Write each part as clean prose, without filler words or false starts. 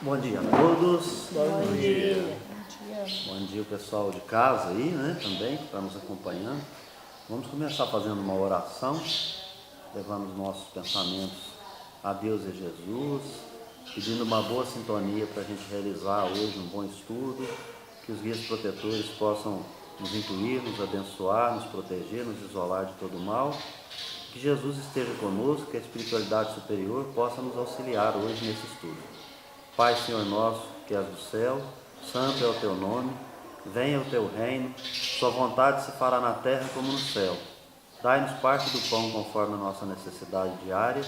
Bom dia a todos. Bom dia. Bom dia, o pessoal de casa aí, né, também, que está nos acompanhando. Vamos começar fazendo uma oração, levando os nossos pensamentos a Deus e Jesus, pedindo uma boa sintonia para a gente realizar hoje um bom estudo, que os guias protetores possam nos intuir, nos abençoar, nos proteger, nos isolar de todo mal. Que Jesus esteja conosco, que a espiritualidade superior possa nos auxiliar hoje nesse estudo. Pai, Senhor nosso, que és do céu, santo é o teu nome, venha o teu reino, sua vontade se fará na terra como no céu. Dai-nos parte do pão conforme a nossa necessidade diária,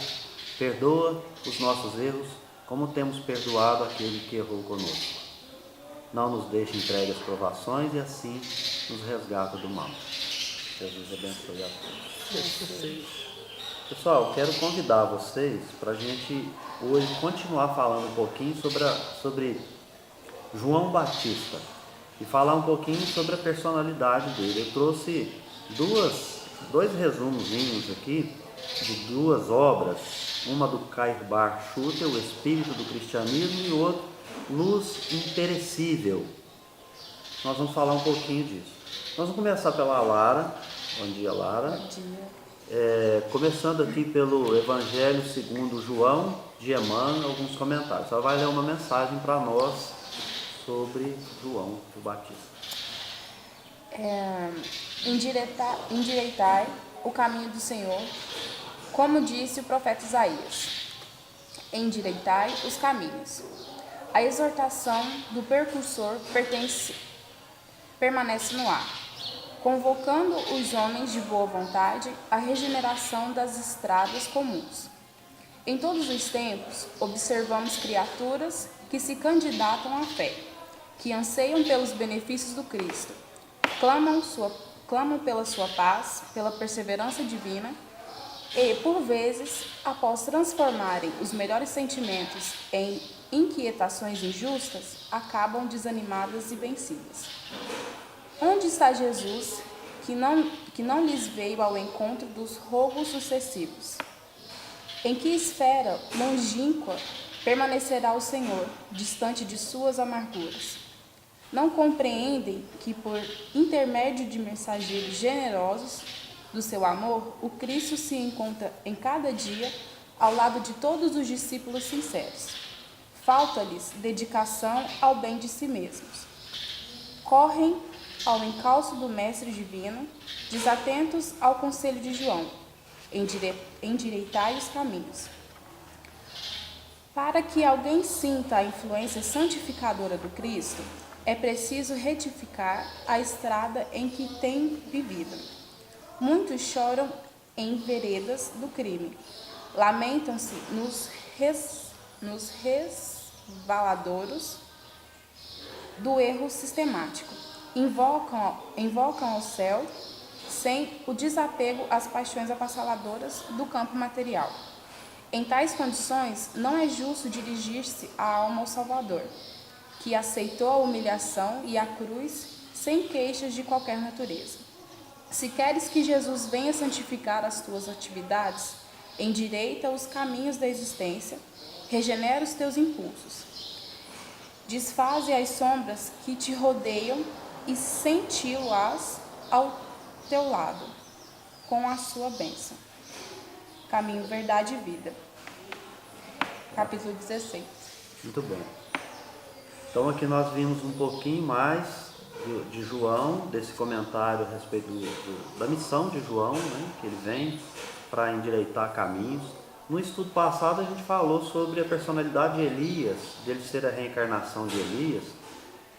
perdoa os nossos erros, como temos perdoado aquele que errou conosco. Não nos deixe entregue às provações e assim nos resgata do mal. Jesus abençoe a todos. Pessoal, quero convidar vocês para a gente hoje continuar falando um pouquinho sobre João Batista e falar um pouquinho sobre a personalidade dele. Eu trouxe dois resumozinhos aqui de duas obras, uma do Cairbar Schutter, O Espírito do Cristianismo, e outro, Luz Imperecível. Nós vamos falar um pouquinho disso. Nós vamos começar pela Lara. Bom dia, Lara. Bom dia. Começando aqui pelo Evangelho segundo João de Emmanuel, alguns comentários. Ela vai ler uma mensagem para nós sobre João o Batista. Endireitai o caminho do Senhor, como disse o profeta Isaías. Endireitai os caminhos. A exortação do precursor permanece no ar, convocando os homens de boa vontade à regeneração das estradas comuns. Em todos os tempos, observamos criaturas que se candidatam à fé, que anseiam pelos benefícios do Cristo, clamam pela sua paz, pela perseverança divina e, por vezes, após transformarem os melhores sentimentos em inquietações injustas, acabam desanimadas e vencidas. Onde está Jesus, que não lhes veio ao encontro dos rogos sucessivos? Em que esfera longínqua permanecerá o Senhor, distante de suas amarguras? Não compreendem que, por intermédio de mensageiros generosos do seu amor, o Cristo se encontra em cada dia ao lado de todos os discípulos sinceros. Falta-lhes dedicação ao bem de si mesmos. Correm ao encalço do Mestre Divino, desatentos ao conselho de João, endireitai os caminhos. Para que alguém sinta a influência santificadora do Cristo, é preciso retificar a estrada em que tem vivido. Muitos choram em veredas do crime, lamentam-se nos resvaladouros do erro sistemático. Invocam ao céu sem o desapego às paixões avassaladoras do campo material. Em tais condições, não é justo dirigir-se a alma ao Salvador, que aceitou a humilhação e a cruz sem queixas de qualquer natureza. Se queres que Jesus venha santificar as tuas atividades, endireita os caminhos da existência, regenera os teus impulsos, desfaze as sombras que te rodeiam e senti-las ao teu lado, com a sua bênção. Caminho, verdade e vida. Capítulo 16. Muito bem. Então aqui nós vimos um pouquinho mais de João, desse comentário a respeito da missão de João, né, que ele vem para endireitar caminhos. No estudo passado a gente falou sobre a personalidade de Elias, dele ser a reencarnação de Elias.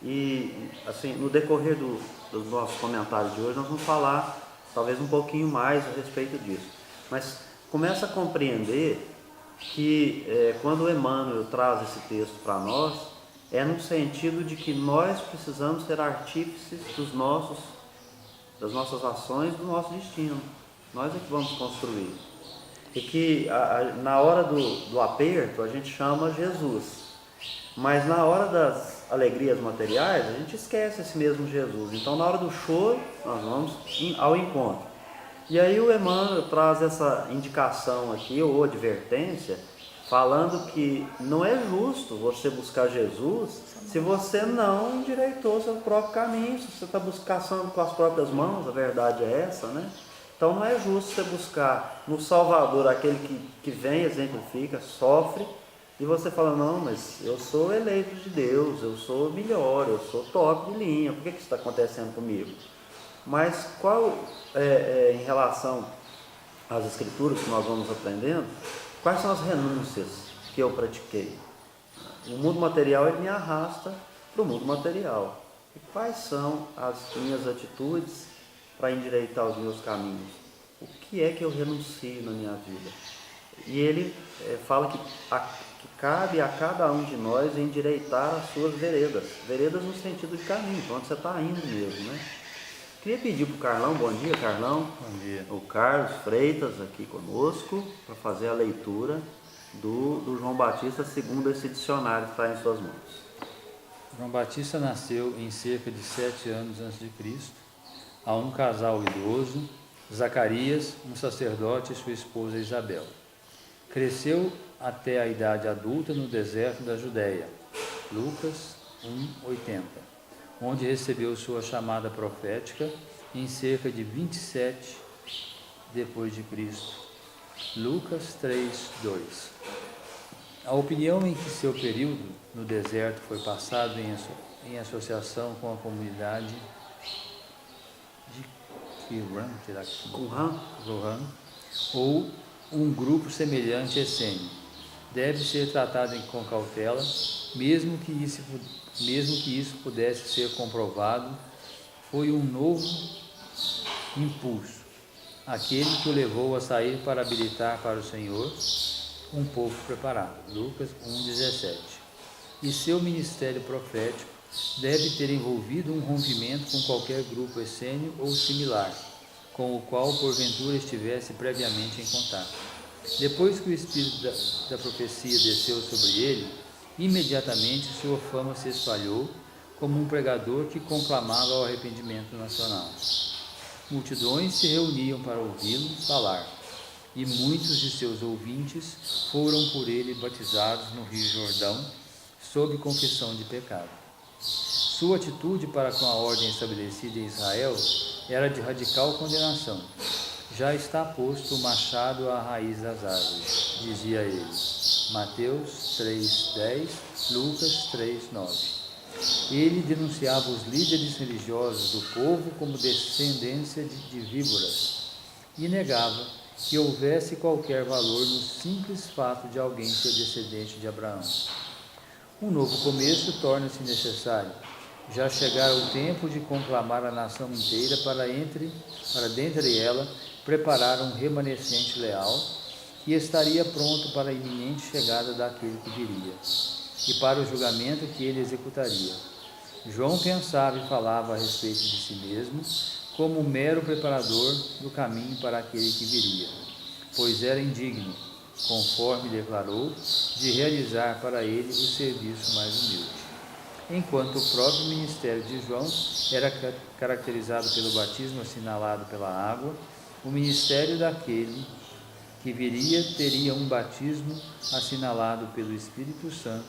E assim, no decorrer dos nossos comentários de hoje, nós vamos falar talvez um pouquinho mais a respeito disso. Mas começa a compreender que quando o Emmanuel traz esse texto para nós, é no sentido de que nós precisamos ser artífices das nossas ações, do nosso destino. Nós é que vamos construir. E que na hora do aperto a gente chama Jesus. Mas na hora das alegrias materiais, a gente esquece esse mesmo Jesus. Então, na hora do choro, nós vamos ao encontro. E aí o Emmanuel traz essa indicação aqui, ou advertência, falando que não é justo você buscar Jesus se você não endireitou seu próprio caminho, se você está buscando com as próprias mãos, a verdade é essa, né? Então não é justo você buscar no Salvador aquele que vem, exemplifica, sofre, e você fala, não, mas eu sou eleito de Deus, eu sou melhor, eu sou top de linha, por que isso está acontecendo comigo? Mas em relação às Escrituras que nós vamos aprendendo, quais são as renúncias que eu pratiquei? O mundo material, ele me arrasta para o mundo material. E quais são as minhas atitudes para endireitar os meus caminhos? O que é que eu renuncio na minha vida? E ele fala que cabe a cada um de nós endireitar as suas veredas. Veredas no sentido de caminho, para onde você está indo mesmo, né? Queria pedir para o Carlão, bom dia, Carlão. Bom dia. O Carlos Freitas aqui conosco, para fazer a leitura do João Batista segundo esse dicionário que está em suas mãos. João Batista nasceu em cerca de 7 anos antes de Cristo, a um casal idoso, Zacarias, um sacerdote e sua esposa Isabel. Cresceu até a idade adulta no deserto da Judéia, Lucas 1:80, onde recebeu sua chamada profética em cerca de 27 depois de Cristo, Lucas 3:2. A opinião em que seu período no deserto foi passado em associação com a comunidade de Qumran, ou um grupo semelhante a essênio, deve ser tratado com cautela, mesmo que isso pudesse ser comprovado. Foi um novo impulso, aquele que o levou a sair para habilitar para o Senhor um povo preparado, Lucas 1:17. E seu ministério profético deve ter envolvido um rompimento com qualquer grupo essênio ou similar, com o qual porventura estivesse previamente em contato. Depois que o espírito da profecia desceu sobre ele, imediatamente sua fama se espalhou como um pregador que conclamava o arrependimento nacional. Multidões se reuniam para ouvi-lo falar, e muitos de seus ouvintes foram por ele batizados no Rio Jordão, sob confissão de pecado. Sua atitude para com a ordem estabelecida em Israel era de radical condenação. Já está posto o machado à raiz das árvores, dizia ele. Mateus 3:10, Lucas 3:9. Ele denunciava os líderes religiosos do povo como descendência de víboras e negava que houvesse qualquer valor no simples fato de alguém ser descendente de Abraão. Um novo começo torna-se necessário. Já chegara o tempo de conclamar a nação inteira para dentre ela preparar um remanescente leal que estaria pronto para a iminente chegada daquele que viria e para o julgamento que ele executaria. João pensava e falava a respeito de si mesmo como um mero preparador do caminho para aquele que viria, pois era indigno, conforme declarou, de realizar para ele o serviço mais humilde. Enquanto o próprio ministério de João era caracterizado pelo batismo assinalado pela água, o ministério daquele que viria teria um batismo assinalado pelo Espírito Santo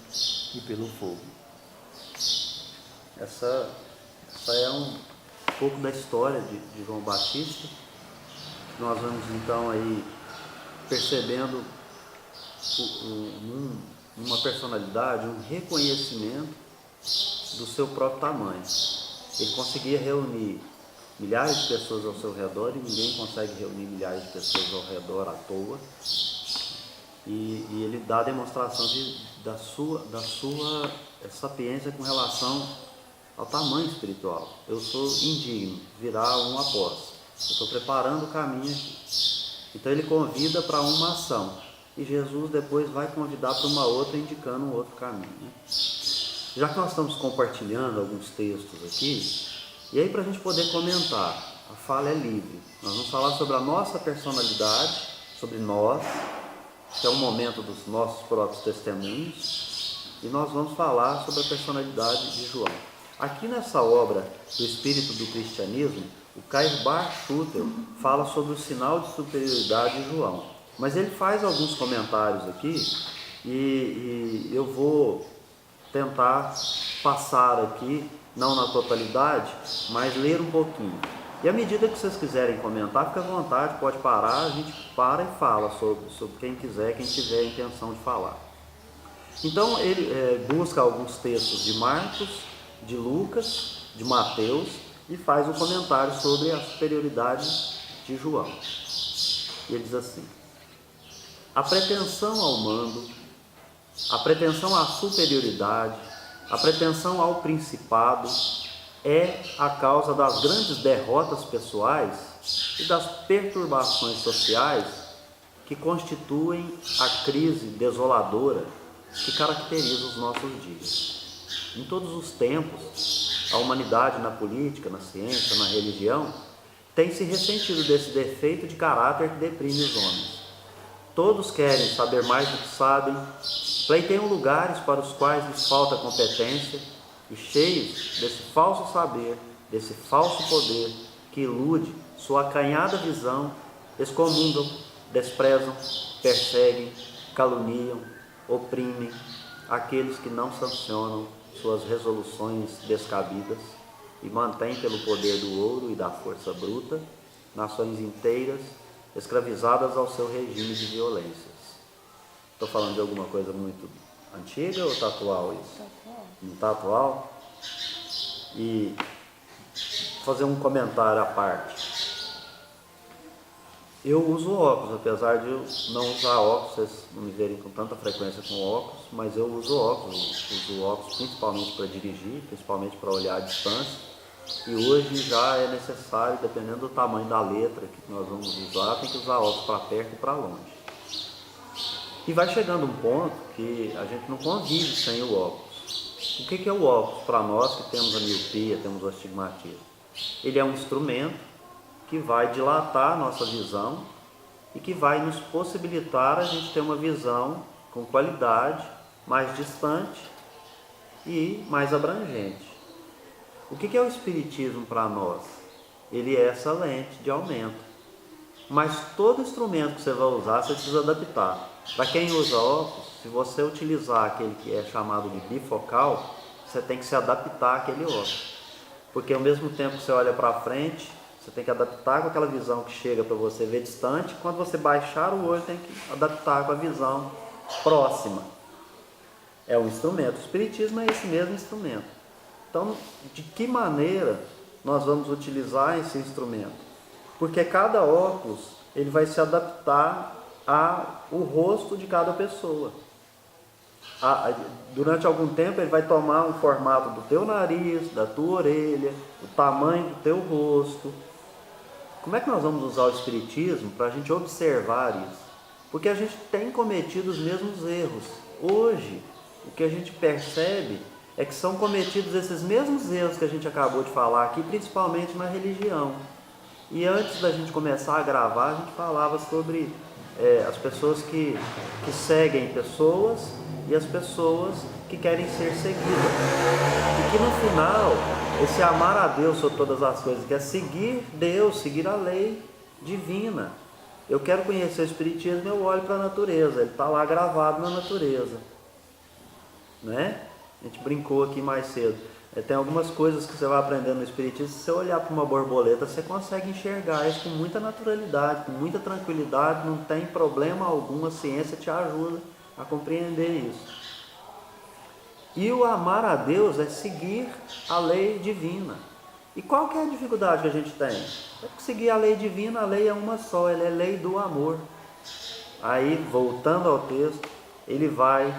e pelo fogo. Essa é um pouco da história de João Batista. Nós vamos então aí percebendo uma personalidade, um reconhecimento do seu próprio tamanho. Ele conseguia reunir milhares de pessoas ao seu redor, e ninguém consegue reunir milhares de pessoas ao redor à toa. E ele dá a demonstração da sua sapiência com relação ao tamanho espiritual. Eu sou indigno, virá um após. Eu estou preparando o caminho aqui. Então ele convida para uma ação, e Jesus depois vai convidar para uma outra, indicando um outro caminho, né? Já que nós estamos compartilhando alguns textos aqui, e aí para a gente poder comentar, a fala é livre. Nós vamos falar sobre a nossa personalidade, sobre nós, que é o momento dos nossos próprios testemunhos, e nós vamos falar sobre a personalidade de João. Aqui nessa obra do Espírito do Cristianismo, o Kair Bar Schutter fala sobre o sinal de superioridade de João. Mas ele faz alguns comentários aqui e eu vou tentar passar aqui, não na totalidade, mas ler um pouquinho. E à medida que vocês quiserem comentar, fica à vontade, pode parar, a gente para e fala sobre quem quiser, quem tiver a intenção de falar. Então ele busca alguns textos de Marcos, de Lucas, de Mateus e faz um comentário sobre a superioridade de João. E ele diz assim: a pretensão ao mando, a pretensão à superioridade, a pretensão ao principado é a causa das grandes derrotas pessoais e das perturbações sociais que constituem a crise desoladora que caracteriza os nossos dias. Em todos os tempos, a humanidade na política, na ciência, na religião, tem se ressentido desse defeito de caráter que deprime os homens. Todos querem saber mais do que sabem, pleiteiam lugares para os quais lhes falta competência e, cheios desse falso saber, desse falso poder que ilude sua acanhada visão, excomungam, desprezam, perseguem, caluniam, oprimem aqueles que não sancionam suas resoluções descabidas e mantêm pelo poder do ouro e da força bruta nações inteiras escravizadas ao seu regime de violências. Estou falando de alguma coisa muito antiga ou está atual isso? Não está atual? E vou fazer um comentário à parte. Eu uso óculos, apesar de eu não usar óculos, vocês não me verem com tanta frequência com óculos, mas eu uso óculos principalmente para dirigir, principalmente para olhar à distância, e hoje já é necessário, dependendo do tamanho da letra que nós vamos usar, tem que usar óculos para perto e para longe. E vai chegando um ponto que a gente não convive sem o óculos. O que é o óculos para nós que temos a miopia, temos o astigmatismo? Ele é um instrumento que vai dilatar a nossa visão e que vai nos possibilitar a gente ter uma visão com qualidade, mais distante e mais abrangente. O que é o Espiritismo para nós? Ele é essa lente de aumento. Mas todo instrumento que você vai usar, você precisa adaptar. Para quem usa óculos, se você utilizar aquele que é chamado de bifocal, você tem que se adaptar àquele óculos. Porque ao mesmo tempo que você olha para frente, você tem que adaptar com aquela visão que chega para você ver distante. Quando você baixar o olho, tem que adaptar com a visão próxima. É um instrumento. O Espiritismo é esse mesmo instrumento. Então, de que maneira nós vamos utilizar esse instrumento? Porque cada óculos ele vai se adaptar ao rosto de cada pessoa. Durante algum tempo ele vai tomar um formato do teu nariz, da tua orelha, o tamanho do teu rosto. Como é que nós vamos usar o Espiritismo para a gente observar isso? Porque a gente tem cometido os mesmos erros. Hoje, o que a gente percebe é que são cometidos esses mesmos erros que a gente acabou de falar aqui, principalmente na religião. E antes da gente começar a gravar, a gente falava sobre as pessoas que seguem pessoas e as pessoas que querem ser seguidas. E que no final, esse amar a Deus sobre todas as coisas, que é seguir Deus, seguir a lei divina. Eu quero conhecer o Espiritismo, eu olho para a natureza, ele está lá gravado na natureza. Né? A gente brincou aqui mais cedo. Tem algumas coisas que você vai aprendendo no Espiritismo, se você olhar para uma borboleta, você consegue enxergar isso com muita naturalidade, com muita tranquilidade, não tem problema algum, a ciência te ajuda a compreender isso. E o amar a Deus é seguir a lei divina. E qual que é a dificuldade que a gente tem? É que seguir a lei divina, a lei é uma só, ela é a lei do amor. Aí, voltando ao texto, ele vai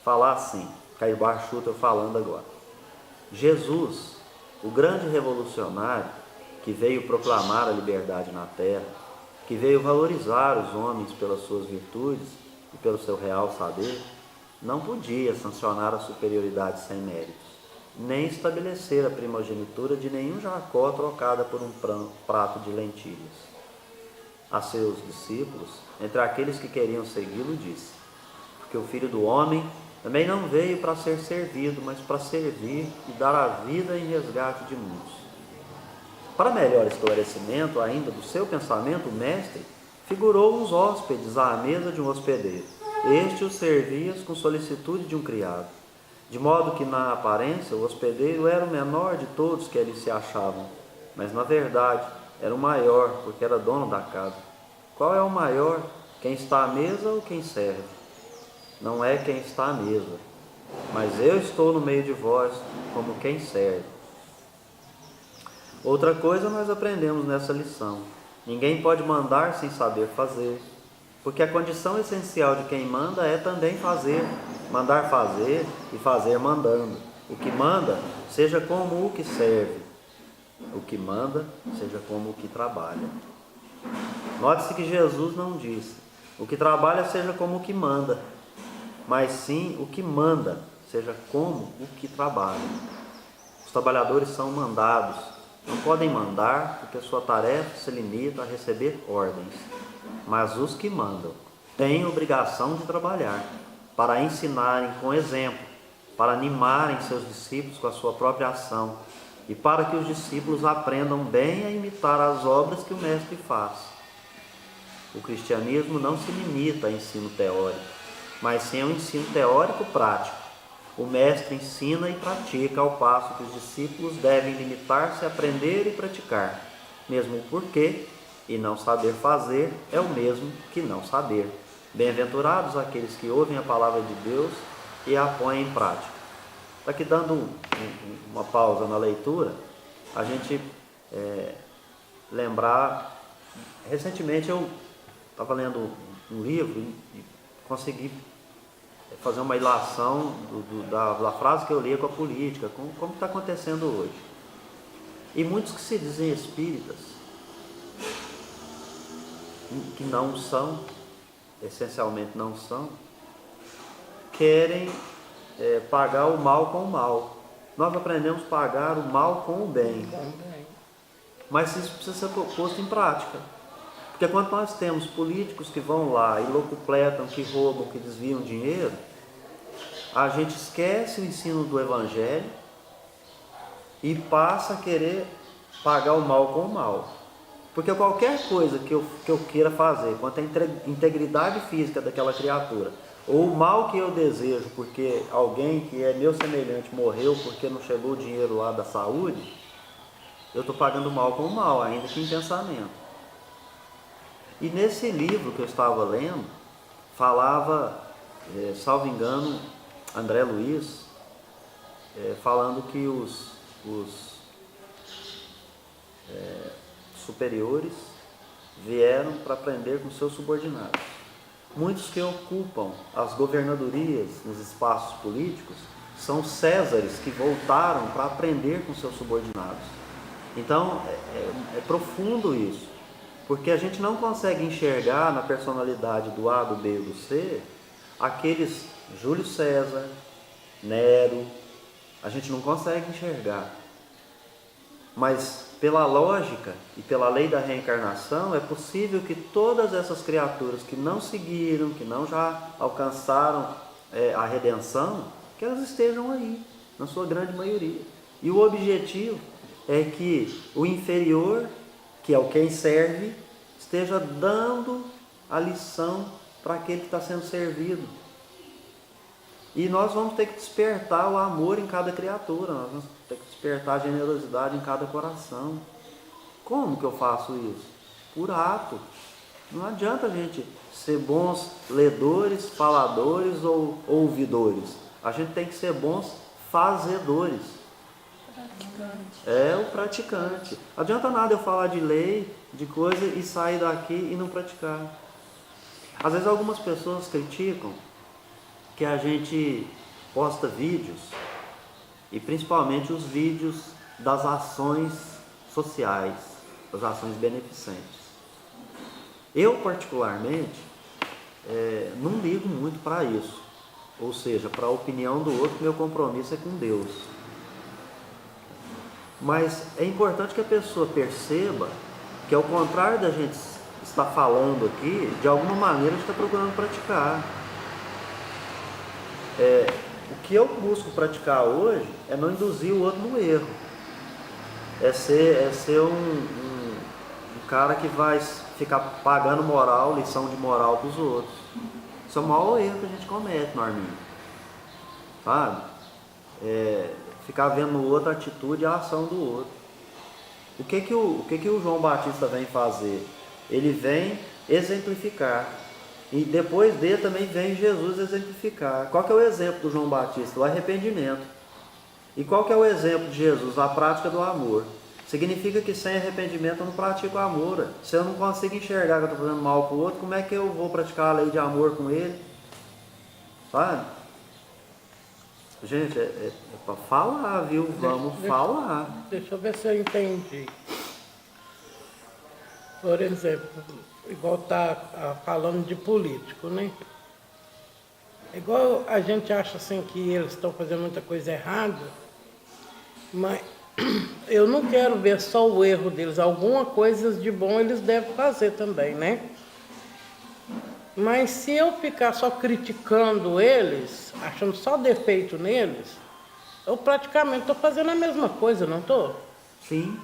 falar assim, Caio Barchuta estou falando agora. Jesus, o grande revolucionário que veio proclamar a liberdade na terra, que veio valorizar os homens pelas suas virtudes e pelo seu real saber, não podia sancionar a superioridade sem méritos, nem estabelecer a primogenitura de nenhum Jacó trocada por um prato de lentilhas. A seus discípulos, entre aqueles que queriam segui-lo, disse: porque o Filho do Homem também não veio para ser servido, mas para servir e dar a vida em resgate de muitos. Para melhor esclarecimento ainda do seu pensamento, o mestre figurou os hóspedes à mesa de um hospedeiro este o servias com solicitude de um criado, de modo que na aparência o hospedeiro era o menor de todos que ali se achavam, mas na verdade era o maior, porque era dono da casa. Qual é o maior? Quem está à mesa ou quem serve? Não é quem está à mesa, mas eu estou no meio de vós como quem serve. Outra coisa nós aprendemos nessa lição: ninguém pode mandar sem saber fazer, porque a condição essencial de quem manda é também fazer, mandar fazer e fazer mandando. O que manda, seja como o que serve. O que manda, seja como o que trabalha. Note-se que Jesus não disse: o que trabalha seja como o que manda, mas sim o que manda, seja como o que trabalha. Os trabalhadores são mandados, não podem mandar porque sua tarefa se limita a receber ordens. Mas os que mandam têm obrigação de trabalhar, para ensinarem com exemplo, para animarem seus discípulos com a sua própria ação e para que os discípulos aprendam bem a imitar as obras que o Mestre faz. O cristianismo não se limita a ensino teórico, mas sim ao ensino teórico prático. O Mestre ensina e pratica, ao passo que os discípulos devem limitar-se a aprender e praticar, mesmo porque, e não saber fazer, é o mesmo que não saber. Bem-aventurados aqueles que ouvem a palavra de Deus e a põem em prática. Aqui dando uma pausa na leitura, a gente lembrar, recentemente eu estava lendo um livro e consegui fazer uma ilação da frase que eu lia com a política, com como está acontecendo hoje. E muitos que se dizem espíritas, que não são, essencialmente não são, querem pagar o mal com o mal. Nós aprendemos a pagar o mal com o bem. Mas isso precisa ser posto em prática. Porque quando nós temos políticos que vão lá e locupletam, que roubam, que desviam dinheiro, a gente esquece o ensino do Evangelho e passa a querer pagar o mal com o mal. Porque qualquer coisa que eu queira fazer quanto à integridade física daquela criatura, ou o mal que eu desejo porque alguém que é meu semelhante morreu porque não chegou o dinheiro lá da saúde, eu estou pagando o mal com o mal, ainda que em pensamento. E nesse livro que eu estava lendo, falava, salvo engano, André Luiz, falando que os superiores vieram para aprender com seus subordinados. Muitos que ocupam as governadorias nos espaços políticos são césares que voltaram para aprender com seus subordinados. Então, é profundo isso, porque a gente não consegue enxergar na personalidade do A, do B e do C aqueles Júlio César, Nero, a gente não consegue enxergar. Mas pela lógica e pela lei da reencarnação, é possível que todas essas criaturas que não seguiram, que não já alcançaram a redenção, que elas estejam aí, na sua grande maioria. E o objetivo é que o inferior, que é o quem serve, esteja dando a lição para aquele que está sendo servido. E nós vamos ter que despertar o amor em cada criatura, nós vamos ter que despertar a generosidade em cada coração. Como que eu faço isso? Por ato. Não adianta a gente ser bons ledores, faladores ou ouvidores. A gente tem que ser bons fazedores. É o praticante. Não adianta nada eu falar de lei, de coisa e sair daqui e não praticar. Às vezes algumas pessoas criticam que a gente posta vídeos, e principalmente os vídeos das ações sociais, das ações beneficentes. Eu particularmente não ligo muito para isso, ou seja, para a opinião do outro, meu compromisso é com Deus. Mas é importante que a pessoa perceba que, ao contrário da gente estar falando aqui, de alguma maneira a gente está procurando praticar. O que eu busco praticar hoje é não induzir o outro no erro. É ser um cara que vai ficar pagando lição de moral para os outros. Esse é o maior erro que a gente comete, Norminha. Sabe? Ficar vendo no outro a atitude e a ação do outro. O que o João Batista vem fazer? Ele vem exemplificar. E depois dele também vem Jesus exemplificar. Qual que é o exemplo do João Batista? O arrependimento. E qual que é o exemplo de Jesus? A prática do amor. Significa que sem arrependimento eu não pratico amor. Se eu não consigo enxergar que eu estou fazendo mal para o outro, como é que eu vou praticar a lei de amor com ele? Sabe? Gente, é para falar, viu? Vamos falar. Deixa eu ver se eu entendi. Por exemplo, igual tá falando de político, né? Igual a gente acha assim que eles estão fazendo muita coisa errada, mas eu não quero ver só o erro deles. Alguma coisa de bom eles devem fazer também, né? Mas se eu ficar só criticando eles, achando só defeito neles, eu praticamente estou fazendo a mesma coisa, não estou? Sim.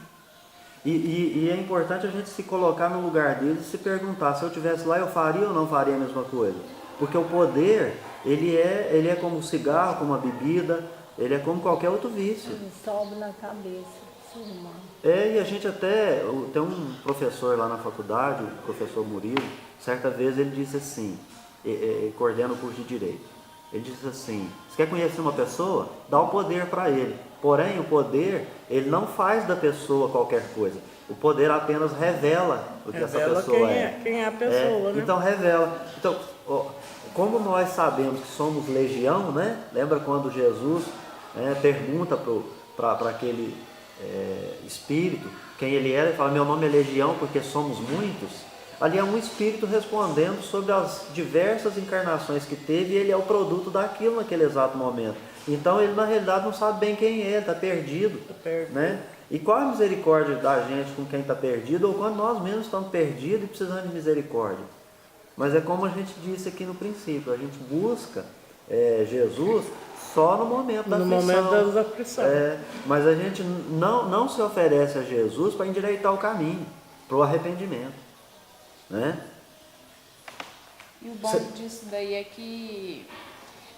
E é importante a gente se colocar no lugar deles e se perguntar, se eu estivesse lá eu faria ou não faria a mesma coisa? Porque o poder, ele é como o cigarro, como a bebida, ele é como qualquer outro vício. Ele sobe na cabeça, sim, mano. E a gente até, tem um professor lá na faculdade, o professor Murilo, certa vez ele disse assim, coordena o curso de Direito, ele disse assim, você quer conhecer uma pessoa? Dá o poder para ele. Porém, o poder, ele não faz da pessoa qualquer coisa. O poder apenas revela o que essa pessoa quem é a pessoa, né? Então, revela. Então, como nós sabemos que somos legião, né? Lembra quando Jesus pergunta para aquele espírito quem ele era? Ele fala, meu nome é legião porque somos muitos. Ali é um espírito respondendo sobre as diversas encarnações que teve e ele é o produto daquilo naquele exato momento. Então ele na realidade não sabe bem quem é, está perdido. Né? E qual a misericórdia da gente com quem está perdido ou quando nós mesmos estamos perdidos e precisamos de misericórdia? Mas é como a gente disse aqui no princípio, a gente busca Jesus só no momento da aflição. No momento da aflição. Mas a gente não se oferece a Jesus para endireitar o caminho, para o arrependimento. Né? E o bom disso daí é que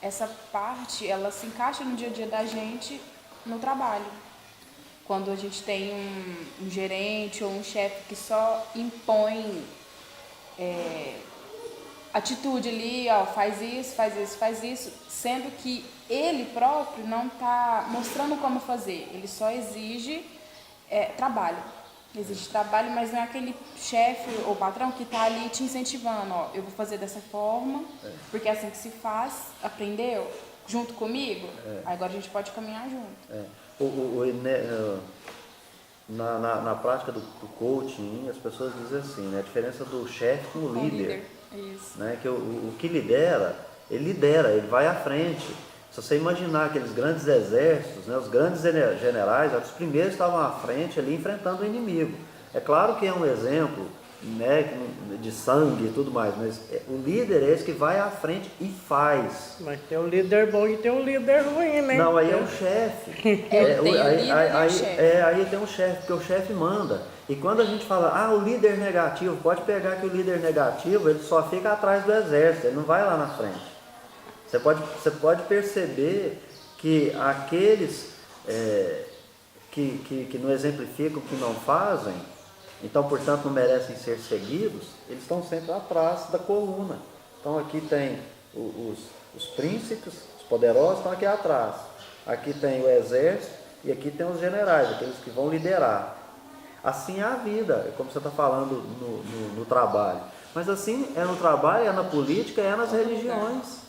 essa parte, ela se encaixa no dia a dia da gente no trabalho. Quando a gente tem um gerente ou um chefe que só impõe atitude ali, ó, faz isso, faz isso, faz isso, sendo que ele próprio não está mostrando como fazer, ele só exige trabalho. Exige trabalho, mas não é aquele chefe ou patrão que está ali te incentivando, ó, eu vou fazer dessa forma, porque é assim que se faz, aprendeu? Junto comigo? Agora a gente pode caminhar junto. Na prática do coaching, as pessoas dizem assim, né, a diferença do chefe com o líder. Isso. Né, que o que lidera, ele vai à frente. Se você imaginar aqueles grandes exércitos, né, os grandes generais, os primeiros estavam à frente ali enfrentando o inimigo. É claro que é um exemplo, né, de sangue e tudo mais, mas o líder é esse que vai à frente e faz. Mas tem um líder bom e tem um líder ruim, né? Não, aí é o chefe. Aí tem um chefe, porque o chefe manda. E quando a gente fala, o líder negativo, pode pegar que o líder negativo, ele só fica atrás do exército, ele não vai lá na frente. Você pode perceber que aqueles que não exemplificam, que não fazem, então, portanto, não merecem ser seguidos, eles estão sempre atrás da coluna. Então, aqui tem os príncipes, os poderosos estão aqui atrás. Aqui tem o exército e aqui tem os generais, aqueles que vão liderar. Assim é a vida, como você está falando no trabalho. Mas assim é no trabalho, é na política, é nas religiões.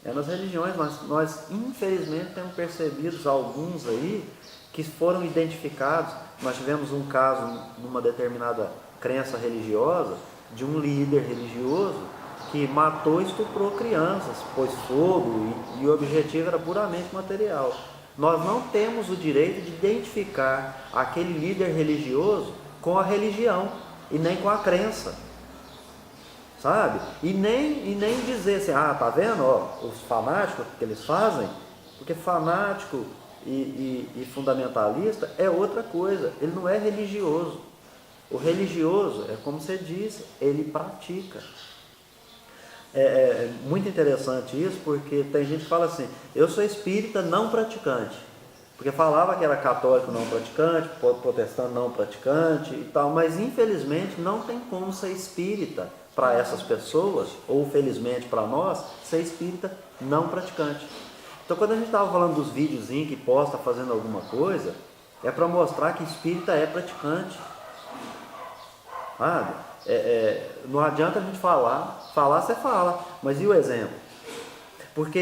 É nas religiões, nós infelizmente temos percebido alguns aí que foram identificados. Nós tivemos um caso numa determinada crença religiosa de um líder religioso que matou e estuprou crianças, pôs fogo e o objetivo era puramente material. Nós não temos o direito de identificar aquele líder religioso com a religião e nem com a crença. Sabe? E nem dizer assim, tá vendo, os fanáticos que eles fazem, porque fanático e fundamentalista é outra coisa, ele não é religioso. O religioso, é como você disse, ele pratica. É muito interessante isso, porque tem gente que fala assim, eu sou espírita não praticante. Porque falava que era católico não praticante, protestante não praticante e tal, mas infelizmente não tem como ser espírita para essas pessoas, ou felizmente para nós, ser espírita não praticante. Então quando a gente estava falando dos videozinhos que posta fazendo alguma coisa, é para mostrar que espírita é praticante. Sabe? Não adianta a gente falar você fala, mas e o exemplo? Porque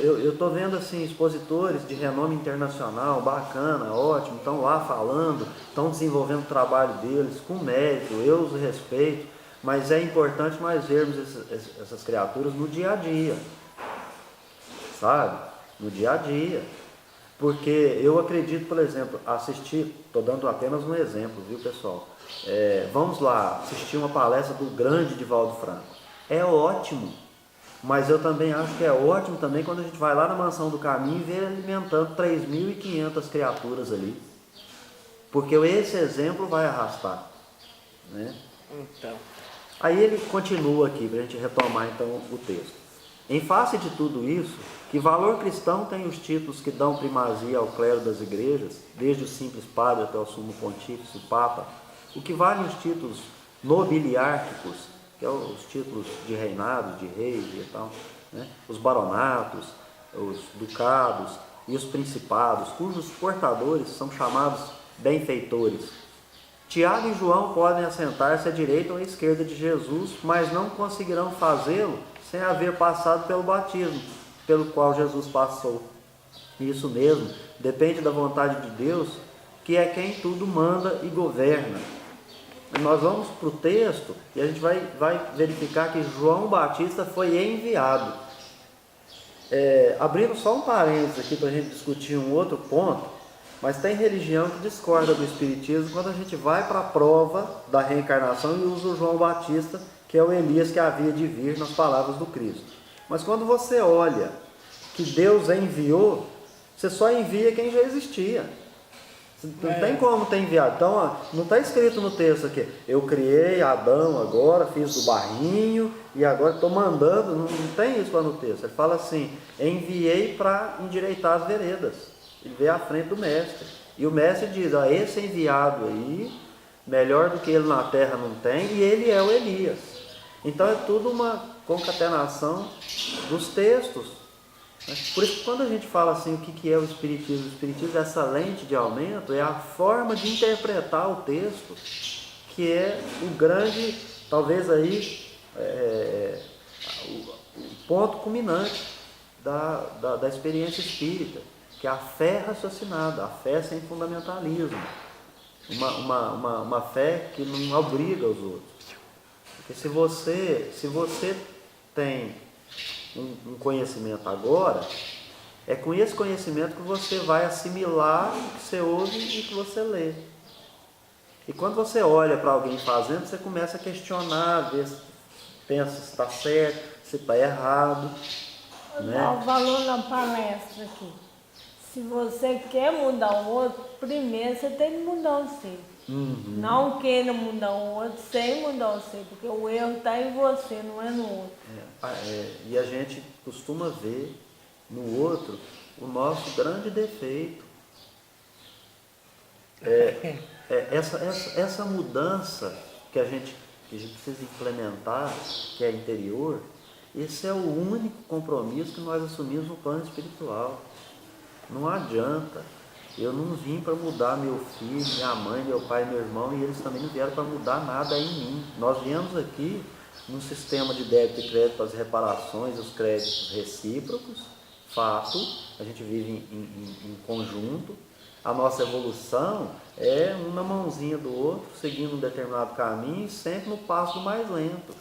eu estou vendo assim, expositores de renome internacional, bacana, ótimo, estão lá falando, estão desenvolvendo o trabalho deles com mérito, eu os respeito, mas é importante nós vermos essas criaturas no dia a dia, sabe? No dia a dia. Porque eu acredito, por exemplo, estou dando apenas um exemplo, viu pessoal? Vamos lá, assistir uma palestra do grande Divaldo Franco. É ótimo. Mas eu também acho que é ótimo também quando a gente vai lá na Mansão do Caminho e vê ele alimentando 3.500 criaturas ali. Porque esse exemplo vai arrastar. Né? Então. Aí ele continua aqui, para a gente retomar então o texto. Em face de tudo isso, que valor cristão tem os títulos que dão primazia ao clero das igrejas, desde o simples padre até o sumo pontífice, o papa? O que valem os títulos nobiliárquicos, que são os títulos de reinado, de reis e tal, né? Os baronatos, os ducados e os principados, cujos portadores são chamados benfeitores. Tiago e João podem assentar-se à direita ou à esquerda de Jesus, mas não conseguirão fazê-lo sem haver passado pelo batismo, pelo qual Jesus passou. Isso mesmo, depende da vontade de Deus, que é quem tudo manda e governa. Nós vamos para o texto e a gente vai verificar que João Batista foi enviado. Abrindo só um parênteses aqui para a gente discutir um outro ponto, mas tem religião que discorda do Espiritismo quando a gente vai para a prova da reencarnação e usa o João Batista, que é o Elias que havia de vir nas palavras do Cristo. Mas quando você olha que Deus enviou, você só envia quem já existia. Não tem como ter enviado. Então, ó, não está escrito no texto aqui, eu criei Adão agora, fiz do barrinho e agora estou mandando. Não tem isso lá no texto. Ele fala assim, enviei para endireitar as veredas. Ele veio à frente do mestre. E o mestre diz, esse enviado aí, melhor do que ele na terra não tem, e ele é o Elias. Então é tudo uma concatenação dos textos. Por isso que quando a gente fala assim, o que é o Espiritismo é essa lente de aumento, é a forma de interpretar o texto, que é o grande, talvez aí, o ponto culminante da experiência espírita, que é a fé raciocinada, a fé sem fundamentalismo, uma fé que não obriga os outros. Porque se você tem um conhecimento agora, é com esse conhecimento que você vai assimilar o que você ouve e que você lê. E quando você olha para alguém fazendo, você começa a questionar, pensa se está certo, se está errado. Dá o valor na palestra aqui. Se você quer mudar o outro, primeiro você tem que mudar o seu. Uhum. Não queira mudar o outro sem mudar o seu, porque o erro está em você, não é no outro. E a gente costuma ver no outro o nosso grande defeito. Essa mudança que a gente precisa implementar, que é interior, esse é o único compromisso que nós assumimos no plano espiritual. Não adianta. Eu não vim para mudar meu filho, minha mãe, meu pai, meu irmão, e eles também não vieram para mudar nada em mim. Nós viemos aqui num sistema de débito e crédito para as reparações, os créditos recíprocos, fato, a gente vive em conjunto. A nossa evolução é um na mãozinha do outro, seguindo um determinado caminho, sempre no passo do mais lento.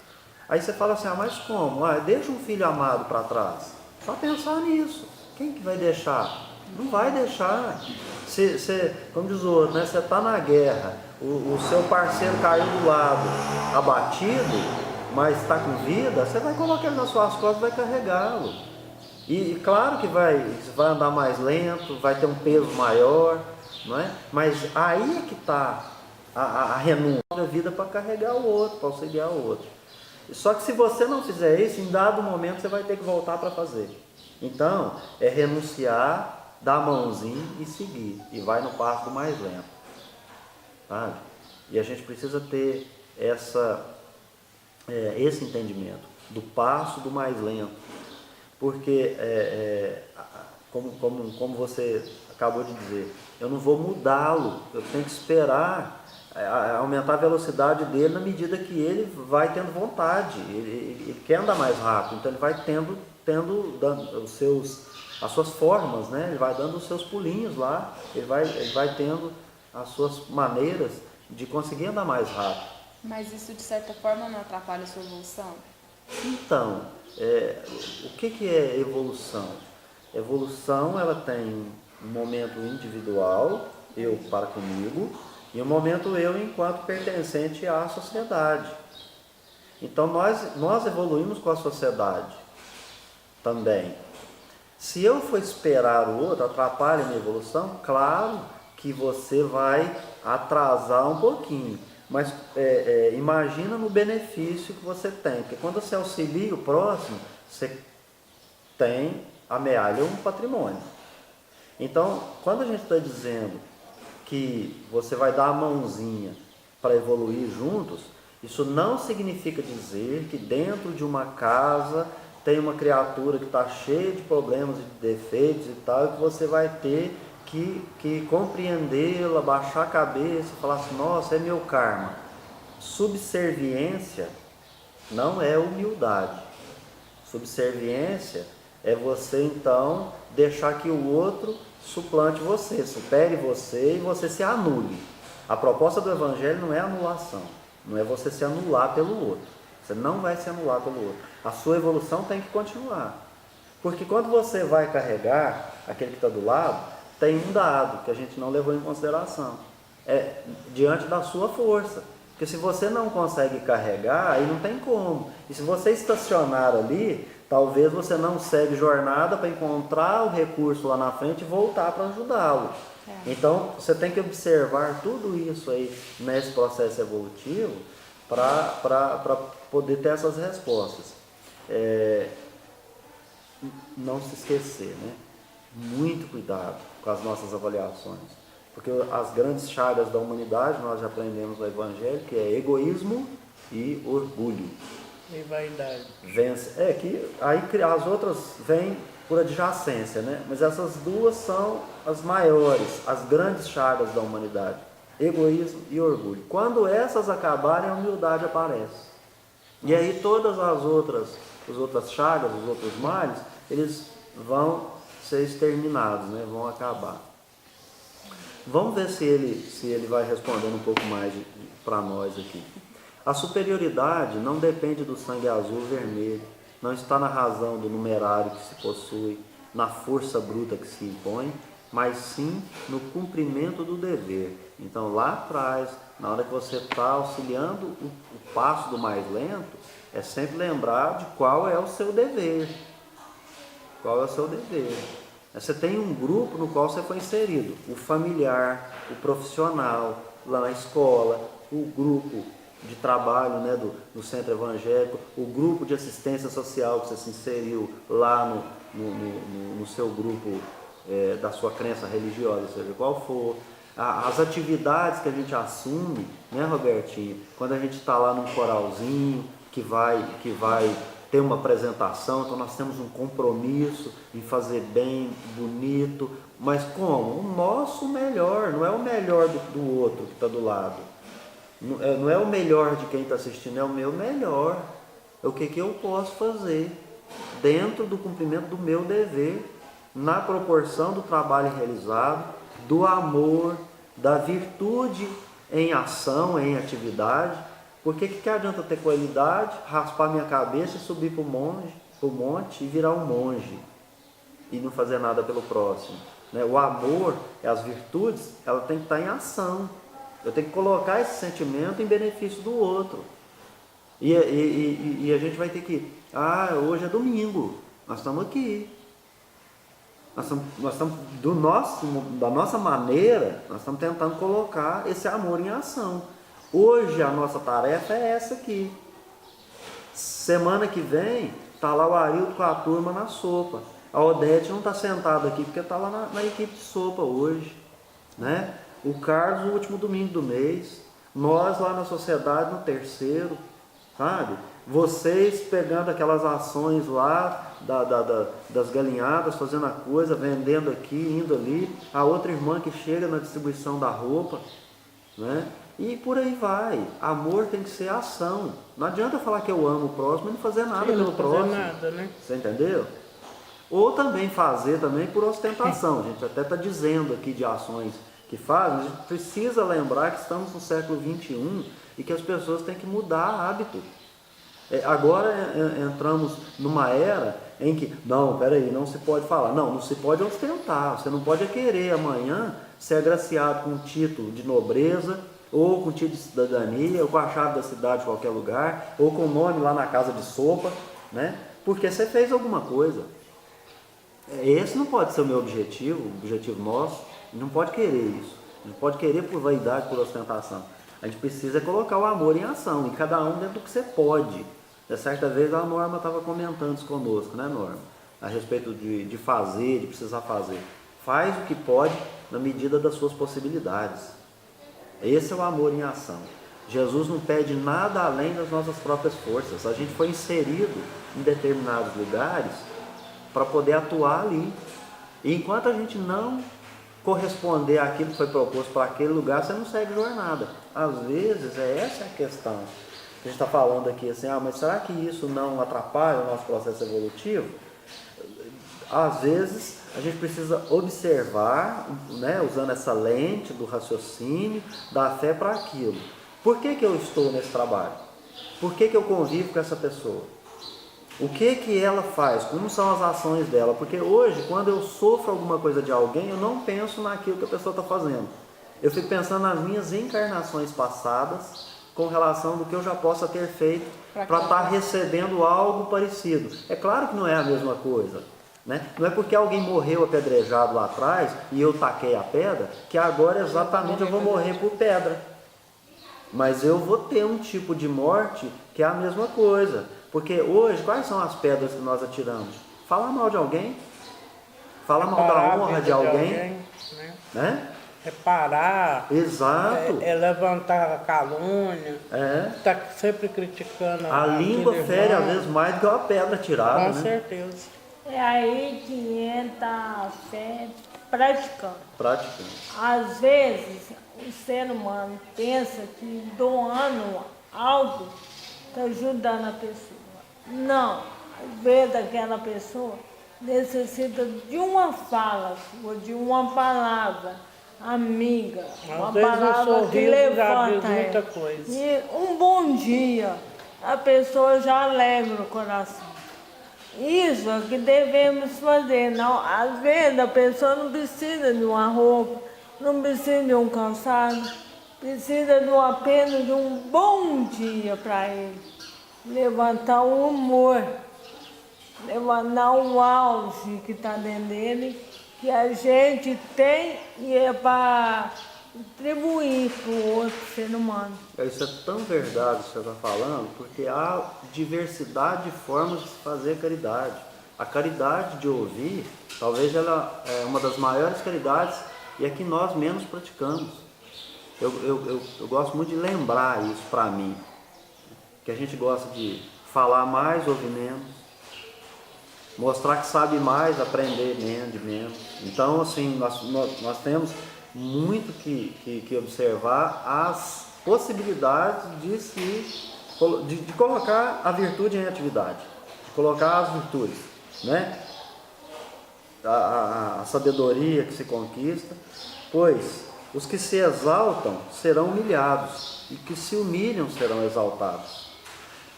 Aí você fala assim, mas como? Deixa um filho amado para trás. Só pensar nisso. Quem que vai deixar? Não vai deixar. Como diz o outro, né? Você está na guerra, o seu parceiro caiu do lado, abatido, mas está com vida, você vai colocar ele nas suas costas e vai carregá-lo. E claro que vai andar mais lento, vai ter um peso maior, não é? Mas aí é que está a renúncia da vida para carregar o outro, para auxiliar o outro. Só que se você não fizer isso, em dado momento você vai ter que voltar para fazer. Então, é renunciar, dar a mãozinha e seguir. E vai no passo do mais lento. Sabe? E a gente precisa ter esse entendimento do passo do mais lento. Porque, como você acabou de dizer, eu não vou mudá-lo, eu tenho que esperar aumentar a velocidade dele na medida que ele vai tendo vontade, ele quer andar mais rápido, então ele vai tendo as suas formas, né? Ele vai dando os seus pulinhos lá, ele vai tendo as suas maneiras de conseguir andar mais rápido. Mas isso, de certa forma, não atrapalha a sua evolução? Então, o que é evolução? Evolução, ela tem um momento individual, eu para comigo, e um momento eu enquanto pertencente à sociedade. Então, nós evoluímos com a sociedade também. Se eu for esperar o outro, atrapalha a minha evolução, claro que você vai atrasar um pouquinho. Mas imagina no benefício que você tem, porque quando você auxilia o próximo, você amealha um patrimônio. Então, quando a gente está dizendo que você vai dar a mãozinha para evoluir juntos, isso não significa dizer que dentro de uma casa tem uma criatura que está cheia de problemas e de defeitos e tal, e que você vai ter que compreendê-la, baixar a cabeça e falar assim, nossa, é meu karma. Subserviência não é humildade. Subserviência é você, então, deixar que o outro suplante você, supere você e você se anule. A proposta do Evangelho não é anulação, não é você se anular pelo outro. Você não vai se anular pelo outro. A sua evolução tem que continuar. Porque quando você vai carregar aquele que está do lado, tem um dado que a gente não levou em consideração. É diante da sua força. Porque se você não consegue carregar, aí não tem como. E se você estacionar ali, talvez você não segue jornada para encontrar o recurso lá na frente e voltar para ajudá-lo. Então, você tem que observar tudo isso aí nesse processo evolutivo para poder ter essas respostas. Não se esquecer, né? Muito cuidado com as nossas avaliações. Porque as grandes chagas da humanidade, nós já aprendemos no Evangelho, que é egoísmo e orgulho. E vaidade. Que aí as outras vêm por adjacência, né? Mas essas duas são as maiores, as grandes chagas da humanidade. Egoísmo e orgulho. Quando essas acabarem, a humildade aparece. E aí todas as outras chagas, os outros males, eles vão ser exterminados, né? Vão acabar. Vamos ver se ele vai respondendo um pouco mais para nós aqui. A superioridade não depende do sangue azul ou vermelho, não está na razão do numerário que se possui, na força bruta que se impõe, mas sim no cumprimento do dever. Então lá atrás, na hora que você está auxiliando o passo do mais lento, é sempre lembrar de qual é o seu dever. Qual é o seu dever? Você tem um grupo no qual você foi inserido, o familiar, o profissional, lá na escola, o grupo de trabalho, né, do centro evangélico, o grupo de assistência social que você se inseriu lá no seu grupo da sua crença religiosa, seja qual for, as atividades que a gente assume, né, Robertinho, quando a gente está lá num coralzinho que vai ter uma apresentação, então nós temos um compromisso em fazer bem, bonito, mas como? O nosso melhor, não é o melhor do outro que está do lado. Não é o melhor de quem está assistindo, é o meu melhor. É o que eu posso fazer dentro do cumprimento do meu dever, na proporção do trabalho realizado, do amor, da virtude em ação, em atividade. Porque que adianta ter qualidade, raspar minha cabeça e subir para o monte e virar um monge e não fazer nada pelo próximo, né? O amor, as virtudes, ela tem que estar em ação. Eu tenho que colocar esse sentimento em benefício do outro. E a gente vai ter que... hoje é domingo, nós estamos aqui. Nós estamos da nossa maneira, nós estamos tentando colocar esse amor em ação. Hoje a nossa tarefa é essa aqui. Semana que vem, tá lá o Arildo com a turma na sopa. A Odete não está sentada aqui porque está lá na equipe de sopa hoje, né? O Carlos no último domingo do mês, nós lá na sociedade no terceiro, sabe? Vocês pegando aquelas ações lá das galinhadas, fazendo a coisa, vendendo aqui, indo ali, a outra irmã que chega na distribuição da roupa, né? E por aí vai. Amor tem que ser ação. Não adianta falar que eu amo o próximo e não fazer nada pelo próximo. Nada, né? Você entendeu? Ou também fazer também por ostentação. A gente até está dizendo aqui de ações que fazem. A gente precisa lembrar que estamos no século XXI e que as pessoas têm que mudar hábito. Agora entramos numa era em que, não, peraí, não se pode falar. Não se pode ostentar. Você não pode querer amanhã ser agraciado com um título de nobreza, ou com título de cidadania, ou com a chave da cidade em qualquer lugar, ou com o nome lá na casa de sopa, né? Porque você fez alguma coisa. Esse não pode ser o meu objetivo, o objetivo nosso. A gente não pode querer isso. A gente não pode querer por vaidade, por ostentação. A gente precisa colocar o amor em ação, em cada um dentro do que você pode. Certa vez a Norma estava comentando isso conosco, né, Norma? A respeito de fazer, de precisar fazer. Faz o que pode na medida das suas possibilidades. Esse é o amor em ação. Jesus não pede nada além das nossas próprias forças. A gente foi inserido em determinados lugares para poder atuar ali. E enquanto a gente não corresponder àquilo que foi proposto para aquele lugar, você não segue jornada. Às vezes, essa é a questão. A gente está falando aqui assim, mas será que isso não atrapalha o nosso processo evolutivo? Às vezes, a gente precisa observar, né, usando essa lente do raciocínio, da fé para aquilo. Por que eu estou nesse trabalho? Por que eu convivo com essa pessoa? O que ela faz? Como são as ações dela? Porque hoje, quando eu sofro alguma coisa de alguém, eu não penso naquilo que a pessoa está fazendo. Eu fico pensando nas minhas encarnações passadas, com relação do que eu já possa ter feito para estar recebendo algo parecido. É claro que não é a mesma coisa, né? Não é porque alguém morreu apedrejado lá atrás e eu taquei a pedra, que agora exatamente eu vou morrer por pedra. Mas eu vou ter um tipo de morte que é a mesma coisa. Porque hoje, quais são as pedras que nós atiramos? Falar mal de alguém, falar mal da honra de alguém, né? Reparar, exato. Levantar a calúnia, tá sempre criticando. A língua fere às vezes mais do que uma pedra tirada, com né? certeza. É aí que entra a fé praticando. Às vezes, o ser humano pensa que doando algo está ajudando a pessoa. Não, às vezes aquela pessoa necessita de uma fala, ou de uma palavra amiga, uma palavra que levanta muita coisa. E um bom dia, a pessoa já alegra o coração. Isso é o que devemos fazer. Não, às vezes a pessoa não precisa de uma roupa, não precisa de um calçado, precisa apenas de um bom dia para ele. Levantar o humor, levantar o auge que está dentro dele, que a gente tem e é para atribuir para o outro ser humano. Isso é tão verdade que você está falando, porque há diversidade de formas de se fazer caridade. A caridade de ouvir, talvez ela é uma das maiores caridades e é que nós menos praticamos. Eu gosto muito de lembrar isso para mim, que a gente gosta de falar mais, ouvir menos, mostrar que sabe mais, aprender menos. Então, assim, nós temos muito que observar as possibilidades de colocar a virtude em atividade, de colocar as virtudes, né? A sabedoria que se conquista, pois os que se exaltam serão humilhados e que se humilham serão exaltados.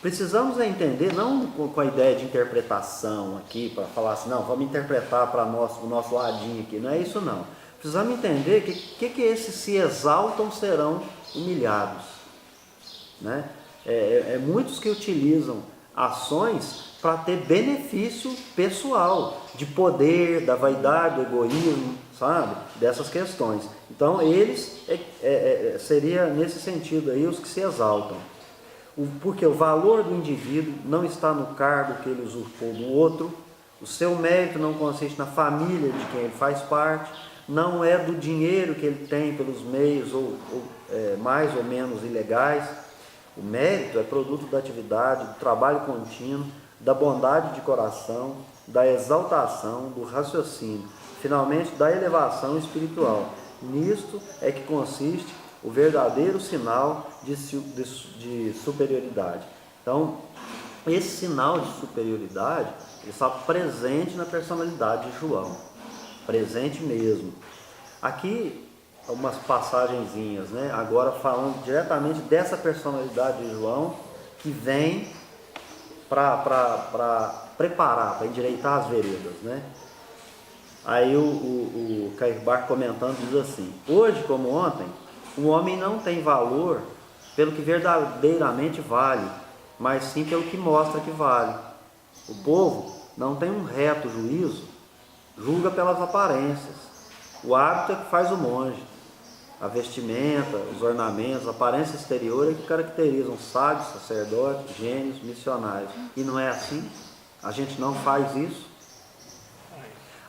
Precisamos entender, não com a ideia de interpretação aqui, para falar assim, não, vamos interpretar para o nosso ladinho aqui, não é isso não. Precisamos entender que esses se exaltam serão humilhados, né? Muitos que utilizam ações para ter benefício pessoal, de poder, da vaidade, do egoísmo, sabe? Dessas questões. Então, eles seria nesse sentido aí os que se exaltam. Porque o valor do indivíduo não está no cargo que ele usurpou do outro, o seu mérito não consiste na família de quem ele faz parte, não é do dinheiro que ele tem pelos meios mais ou menos ilegais. O mérito é produto da atividade, do trabalho contínuo, da bondade de coração, da exaltação, do raciocínio, finalmente da elevação espiritual. Nisto é que consiste o verdadeiro sinal de superioridade. Então, esse sinal de superioridade ele está presente na personalidade de João, presente mesmo. Aqui, algumas passagenzinhas, né? Agora falando diretamente dessa personalidade de João, que vem para preparar, para endireitar as veredas, né? Aí o Cairbar comentando diz assim: hoje como ontem, o homem não tem valor pelo que verdadeiramente vale, mas sim pelo que mostra que vale. O povo não tem um reto juízo, julga pelas aparências. O hábito é que faz o monge. A vestimenta, os ornamentos, a aparência exterior é que caracterizam sábios, sacerdotes, gênios, missionários. E não é assim? A gente não faz isso?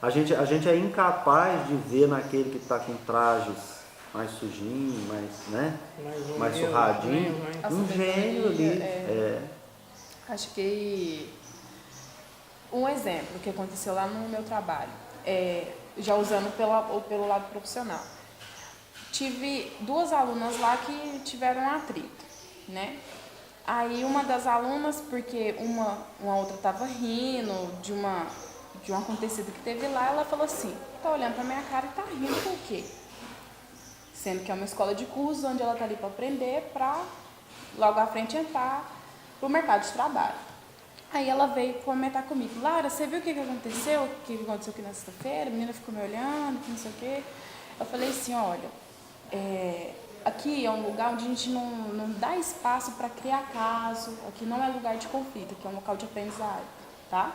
A gente é incapaz de ver naquele que está com trajes mais sujinho, mais surradinho, um gênio ali. Acho que um exemplo que aconteceu lá no meu trabalho, já usando pelo lado profissional. Tive 2 alunas lá que tiveram um atrito, né? Aí uma das alunas, porque uma outra estava rindo de um acontecido que teve lá, ela falou assim: tá olhando pra minha cara e tá rindo por quê? Sendo que é uma escola de cursos onde ela tá ali para aprender, para logo à frente entrar pro mercado de trabalho. Aí ela veio comentar comigo: Lara, você viu o que aconteceu? O que aconteceu aqui na sexta-feira? A menina ficou me olhando, não sei o quê. Eu falei assim: olha, aqui é um lugar onde a gente não dá espaço para criar caso, aqui não é lugar de conflito, aqui é um local de aprendizado, tá?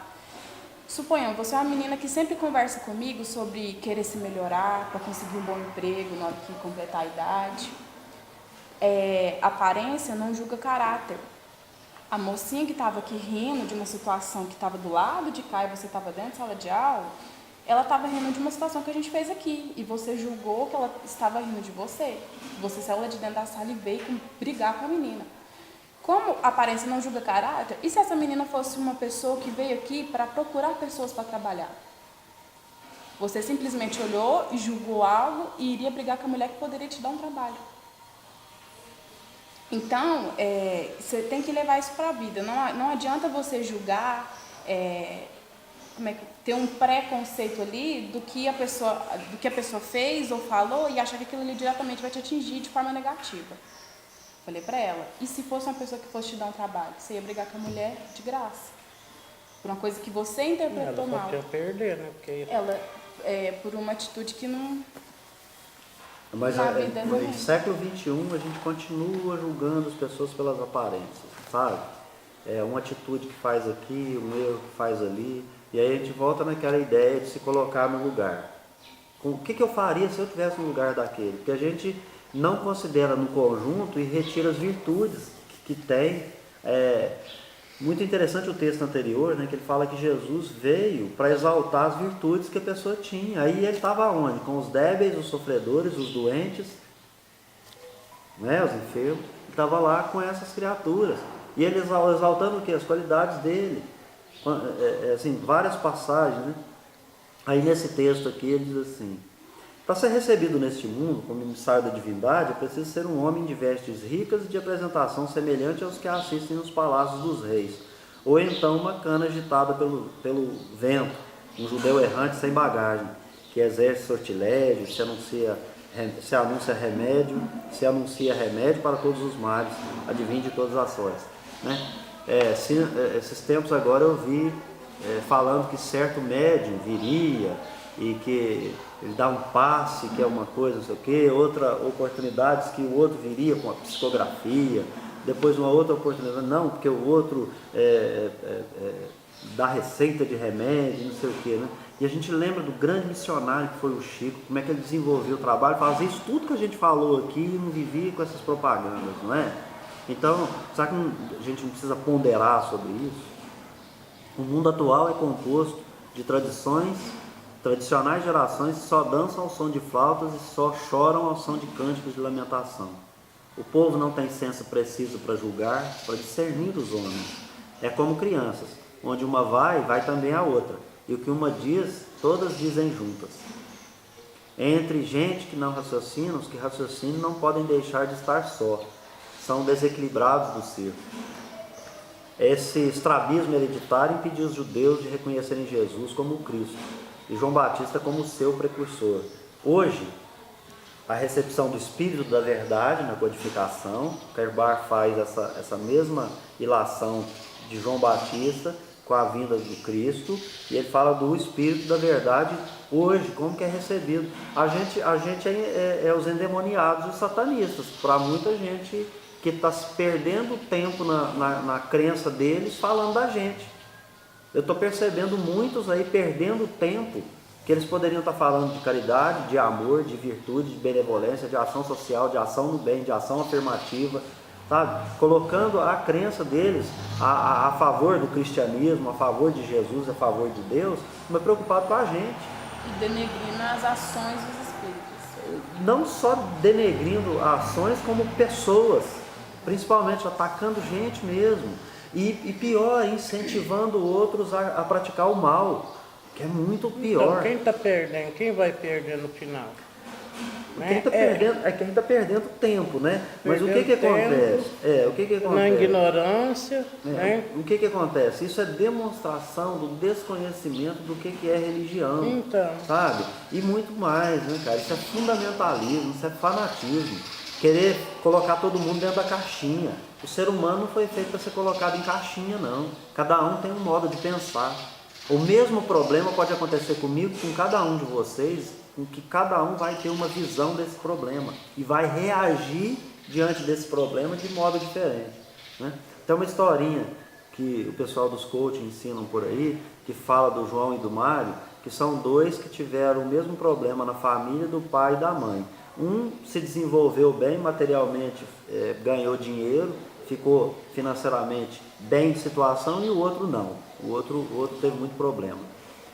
Suponhamos, você é uma menina que sempre conversa comigo sobre querer se melhorar para conseguir um bom emprego na hora que completar a idade. Aparência não julga caráter. A mocinha que estava aqui rindo de uma situação que estava do lado de cá e você estava dentro da sala de aula, ela estava rindo de uma situação que a gente fez aqui e você julgou que ela estava rindo de você. Você saiu lá de dentro da sala e veio brigar com a menina. Como a aparência não julga caráter, e se essa menina fosse uma pessoa que veio aqui para procurar pessoas para trabalhar? Você simplesmente olhou e julgou algo e iria brigar com a mulher que poderia te dar um trabalho. Então, você tem que levar isso para a vida. Não adianta você julgar, ter um preconceito ali do que a pessoa fez ou falou e achar que aquilo ali diretamente vai te atingir de forma negativa. Falei pra ela: e se fosse uma pessoa que fosse te dar um trabalho? Você ia brigar com a mulher de graça. Por uma coisa que você interpretou mal. Ela pode perder, né? Porque ela, por uma atitude que não... Mas no século XXI a gente continua julgando as pessoas pelas aparências, sabe? Uma atitude que faz aqui, um erro que faz ali. E aí a gente volta naquela ideia de se colocar no lugar. O que eu faria se eu estivesse no lugar daquele? Porque a gente não considera no conjunto e retira as virtudes que tem. Muito interessante o texto anterior, né, que ele fala que Jesus veio para exaltar as virtudes que a pessoa tinha. Aí ele estava onde? Com os débeis, os sofredores, os doentes, né, os enfermos. Ele estava lá com essas criaturas. E ele exaltando o quê? As qualidades dele. Assim, várias passagens, né? Aí nesse texto aqui ele diz assim: para ser recebido neste mundo como emissário da divindade, é preciso ser um homem de vestes ricas e de apresentação semelhante aos que assistem nos palácios dos reis, ou então uma cana agitada pelo vento, um judeu errante sem bagagem, que exerce sortilégio, se anuncia remédio para todos os males, adivinha de todas as sortes, né? Esses tempos agora eu vi falando que certo médium viria e que ele dá um passe, que é uma coisa, não sei o quê, outra oportunidade que o outro viria com a psicografia, depois uma outra oportunidade, não, porque o outro dá receita de remédio, não sei o quê, né? E a gente lembra do grande missionário que foi o Chico, como é que ele desenvolveu o trabalho, fazia isso tudo que a gente falou aqui e não vivia com essas propagandas, não é? Então, será que a gente não precisa ponderar sobre isso? O mundo atual é composto de tradicionais gerações que só dançam ao som de flautas e só choram ao som de cânticos de lamentação. O povo não tem senso preciso para julgar, para discernir os homens. É como crianças, onde uma vai também a outra, e o que uma diz, todas dizem juntas. Entre gente que não raciocina, os que raciocinam não podem deixar de estar só, são desequilibrados do ser. Esse estrabismo hereditário impediu os judeus de reconhecerem Jesus como o Cristo e João Batista como o seu precursor. Hoje, a recepção do Espírito da Verdade na codificação, Kerbar faz essa mesma ilação de João Batista com a vinda do Cristo, e ele fala do Espírito da Verdade hoje, como que é recebido. A gente é os endemoniados e os satanistas, para muita gente que está se perdendo tempo na crença deles falando da gente. Eu estou percebendo muitos aí perdendo tempo, que eles poderiam estar falando de caridade, de amor, de virtude, de benevolência, de ação social, de ação no bem, de ação afirmativa, sabe? Colocando a crença deles a favor do cristianismo, a favor de Jesus, a favor de Deus, mas preocupado com a gente. E denegrindo as ações dos espíritos. Não só denegrindo ações, como pessoas, principalmente atacando gente mesmo. E pior, incentivando outros a praticar o mal, que é muito pior. Então, quem está perdendo? Quem vai perder no final? Quem está perdendo tempo, né? Mas o que acontece? O que acontece? Na ignorância, né? O que acontece? Isso é demonstração do desconhecimento do que é religião, Então. sabe? E muito mais, né, cara? Isso é fundamentalismo, isso é fanatismo. Querer colocar todo mundo dentro da caixinha. O ser humano não foi feito para ser colocado em caixinha, não. Cada um tem um modo de pensar. O mesmo problema pode acontecer comigo, com cada um de vocês, em que cada um vai ter uma visão desse problema e vai reagir diante desse problema de modo diferente, né? Tem uma historinha que o pessoal dos coaching ensinam por aí, que fala do João e do Mário, que são dois que tiveram o mesmo problema na família do pai e da mãe. Um se desenvolveu bem materialmente, ganhou dinheiro, ficou financeiramente bem de situação, e o outro não. O outro teve muito problema.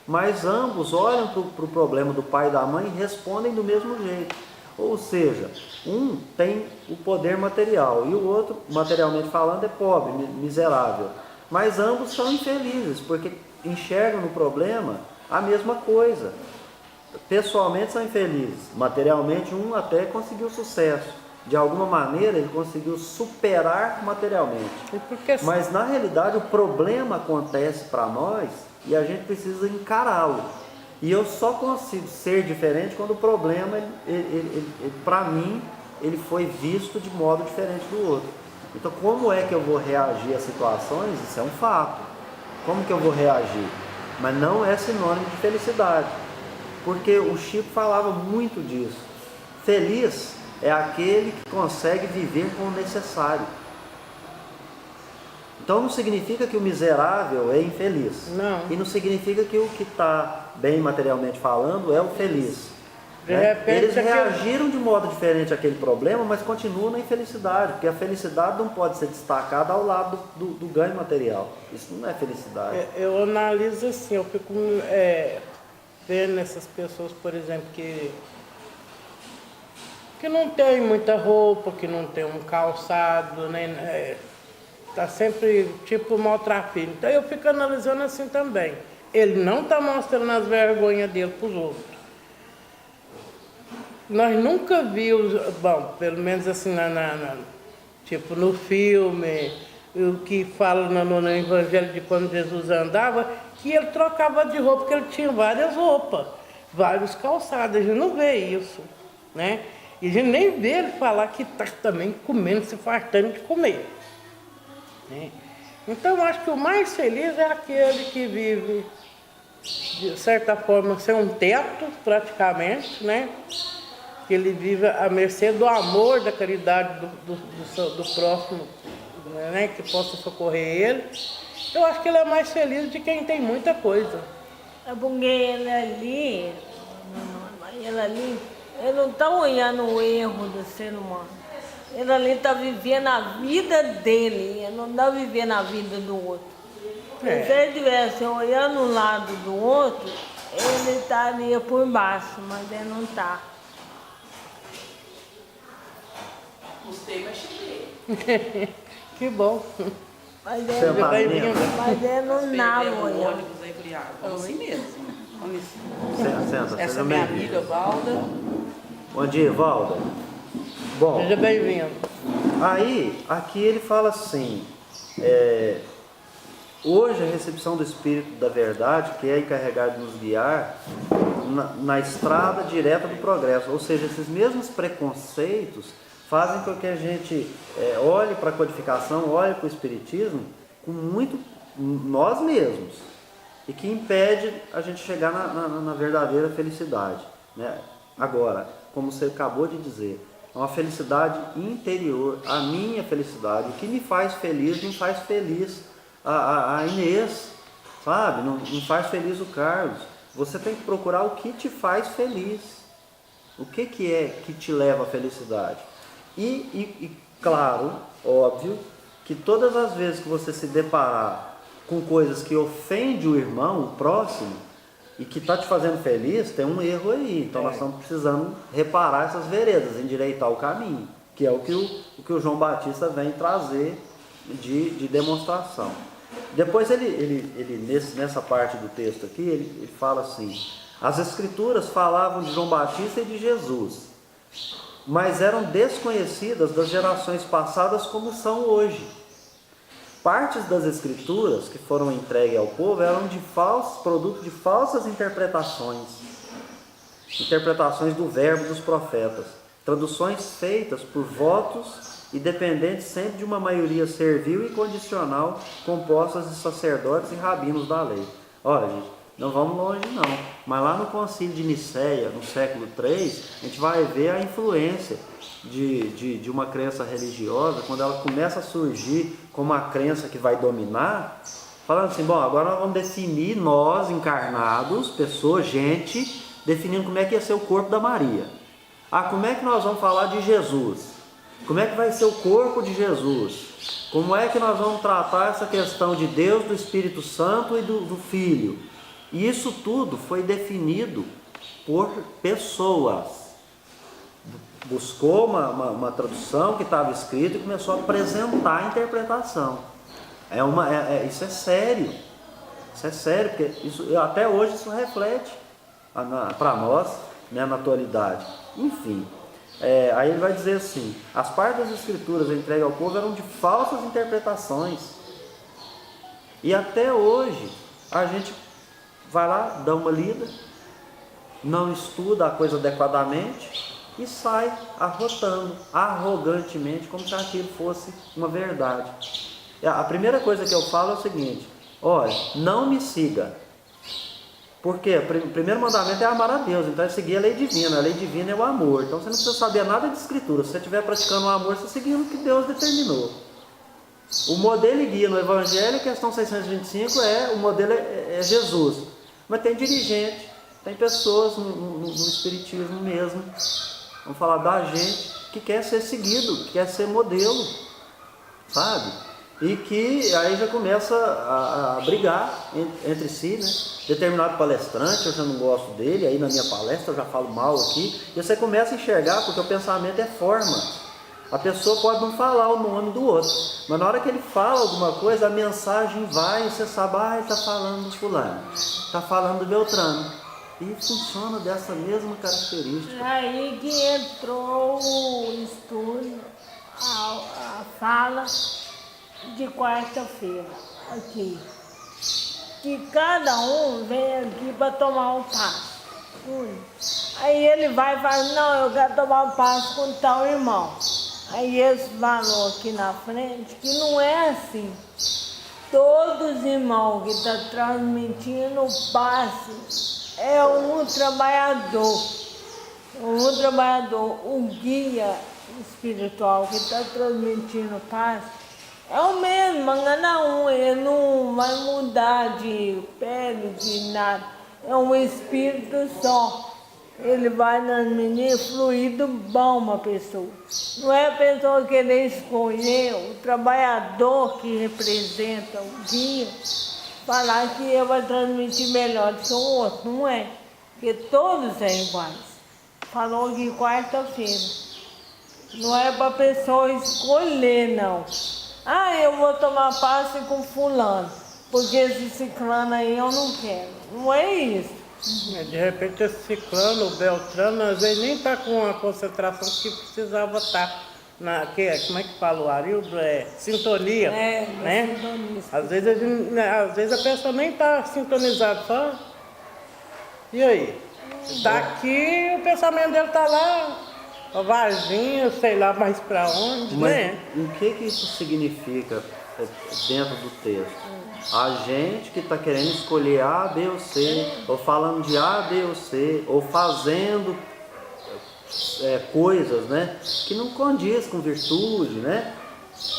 Mas ambos olham para o problema do pai e da mãe e respondem do mesmo jeito. Ou seja, um tem o poder material e o outro, materialmente falando, é pobre, miserável. Mas ambos são infelizes, porque enxergam no problema a mesma coisa. Pessoalmente são infelizes, materialmente um até conseguiu sucesso. De alguma maneira ele conseguiu superar materialmente. Mas na realidade o problema acontece para nós e a gente precisa encará-lo. E eu só consigo ser diferente quando o problema, para mim, ele foi visto de modo diferente do outro. Então como é que eu vou reagir a situações? Isso é um fato. Como que eu vou reagir? Mas não é sinônimo de felicidade. Porque o Chico falava muito disso. Feliz é aquele que consegue viver com o necessário. Então não significa que o miserável é infeliz. Não. E não significa que o que está bem materialmente falando é o feliz. De repente, eles reagiram de modo diferente àquele problema, mas continuam na infelicidade, porque a felicidade não pode ser destacada ao lado do ganho material. Isso não é felicidade. Eu analiso assim, eu fico vendo essas pessoas, por exemplo, que não tem muita roupa, que não tem um calçado, né? Tá sempre tipo maltrapilho. Então eu fico analisando assim também. Ele não está mostrando as vergonhas dele para os outros. Nós nunca vimos, bom, pelo menos assim, tipo no filme, o que fala no Evangelho de quando Jesus andava, que ele trocava de roupa, porque ele tinha várias roupas, vários calçados. A gente não vê isso, né? E a gente nem vê ele falar que está também comendo, se fartando de comer, né? Então, eu acho que o mais feliz é aquele que vive, de certa forma, sem um teto, praticamente, né? Que ele vive à mercê do amor, da caridade do próximo, né? Que possa socorrer ele. Eu acho que ele é mais feliz de quem tem muita coisa. É porque ele ali não está olhando o erro do ser humano. Ele ali está vivendo a vida dele, ele não está vivendo a vida do outro. Se ele estivesse olhando o lado do outro, ele estaria por baixo, mas ele não está. Gostei, mas cheguei. Que bom. Mas Você é ele, madrinha? mas ele não Pega nada o olhando. ônibus aí, falei, vamos assim mesmo. Vamos assim. Senta, Essa seja é minha bem-vindo. amiga, Valda. Bom dia, Valda. Bom, Seja bem-vindo. aí, aqui ele fala assim, hoje a recepção do Espírito da Verdade, que é encarregado de nos guiar na estrada direta do progresso, ou seja, esses mesmos preconceitos fazem com que a gente olhe para a codificação, olhe para o Espiritismo com muito nós mesmos, e que impede a gente chegar na verdadeira felicidade, né? Agora, como você acabou de dizer, é uma felicidade interior, a minha felicidade, o que me faz feliz, me faz feliz a Inês, sabe? Não faz feliz o Carlos. Você tem que procurar o que te faz feliz, o que é que te leva à felicidade. E claro, óbvio, que todas as vezes que você se deparar com coisas que ofendem o irmão, o próximo, e que está te fazendo feliz, tem um erro aí. Então nós estamos precisando reparar essas veredas, endireitar o caminho, que é o que o João Batista vem trazer de demonstração. Depois nessa parte do texto aqui, ele fala assim: as Escrituras falavam de João Batista e de Jesus, mas eram desconhecidas das gerações passadas como são hoje. Partes das Escrituras que foram entregues ao povo eram produto de falsas interpretações do verbo dos profetas, traduções feitas por votos e dependentes sempre de uma maioria servil e condicional, compostas de sacerdotes e rabinos da lei. Olha, gente, não vamos longe não, mas lá no Concílio de Nicéia, no século III, a gente vai ver a influência de uma crença religiosa, quando ela começa a surgir como a crença que vai dominar, falando assim, bom, agora nós vamos definir, nós encarnados, pessoas, gente, definindo como é que ia ser o corpo da Maria. Como é que nós vamos falar de Jesus? Como é que vai ser o corpo de Jesus? Como é que nós vamos tratar essa questão de Deus, do Espírito Santo e do Filho? E isso tudo foi definido por pessoas. Buscou uma tradução que estava escrita e começou a apresentar a interpretação. Isso é sério. Isso é sério, porque até hoje isso reflete para nós, né, na atualidade. Enfim, aí ele vai dizer assim: as partes das Escrituras entregues ao povo eram de falsas interpretações. E até hoje a gente vai lá, dá uma lida, não estuda a coisa adequadamente e sai arrotando, arrogantemente, como se aquilo fosse uma verdade. A primeira coisa que eu falo é o seguinte: olha, não me siga. Porque o primeiro mandamento é amar a Deus, então é seguir a lei divina. A lei divina é o amor. Então você não precisa saber nada de escritura. Se você estiver praticando o amor, você está seguindo o que Deus determinou. O modelo e guia no Evangelho, questão 625, o modelo é Jesus. Mas tem dirigente, tem pessoas no Espiritismo mesmo, vamos falar da gente, que quer ser seguido, que quer ser modelo, sabe? E que aí já começa a brigar entre si, né? Determinado palestrante, eu já não gosto dele, aí na minha palestra eu já falo mal aqui, e você começa a enxergar, porque o pensamento é forma. A pessoa pode não falar o nome do outro, mas na hora que ele fala alguma coisa, a mensagem vai e você sabe, ele está falando do fulano, está falando do Beltrano. E funciona dessa mesma característica. Aí que entrou o estudo, a fala de quarta-feira aqui. Que cada um vem aqui para tomar um passo. Aí ele vai e fala, não, eu quero tomar um passo com tal irmão. Aí eles falam aqui na frente que não é assim. Todos os irmãos que estão transmitindo o passe é um trabalhador, o guia espiritual que está transmitindo o passe é o mesmo, cada um, ele não vai mudar de pele, de nada, é um espírito só. ele vai nas meninas, fluido bom uma pessoa. Não é a pessoa querer escolher o trabalhador que representa o dia, falar que ele vai transmitir melhor do que o outro, não é. Porque todos são iguais. Falou aqui quarta-feira. Não é para a pessoa escolher, não. Ah, eu vou tomar passe com fulano, porque esse ciclano aí eu não quero. Não é isso. De repente esse ciclano, o Beltrano, às vezes nem está com a concentração que precisava estar. Como é que fala o Arildo? Sintonia. Né? Sintonia. Às vezes a pessoa nem está sintonizada, só. E aí? Está aqui, o pensamento dele está lá, Varginha, sei lá mais para onde, Mas né? o que isso significa dentro do texto? A gente que está querendo escolher A, B ou C, ou falando de A, B ou C, ou fazendo coisas, né, que não condiz com virtude, né?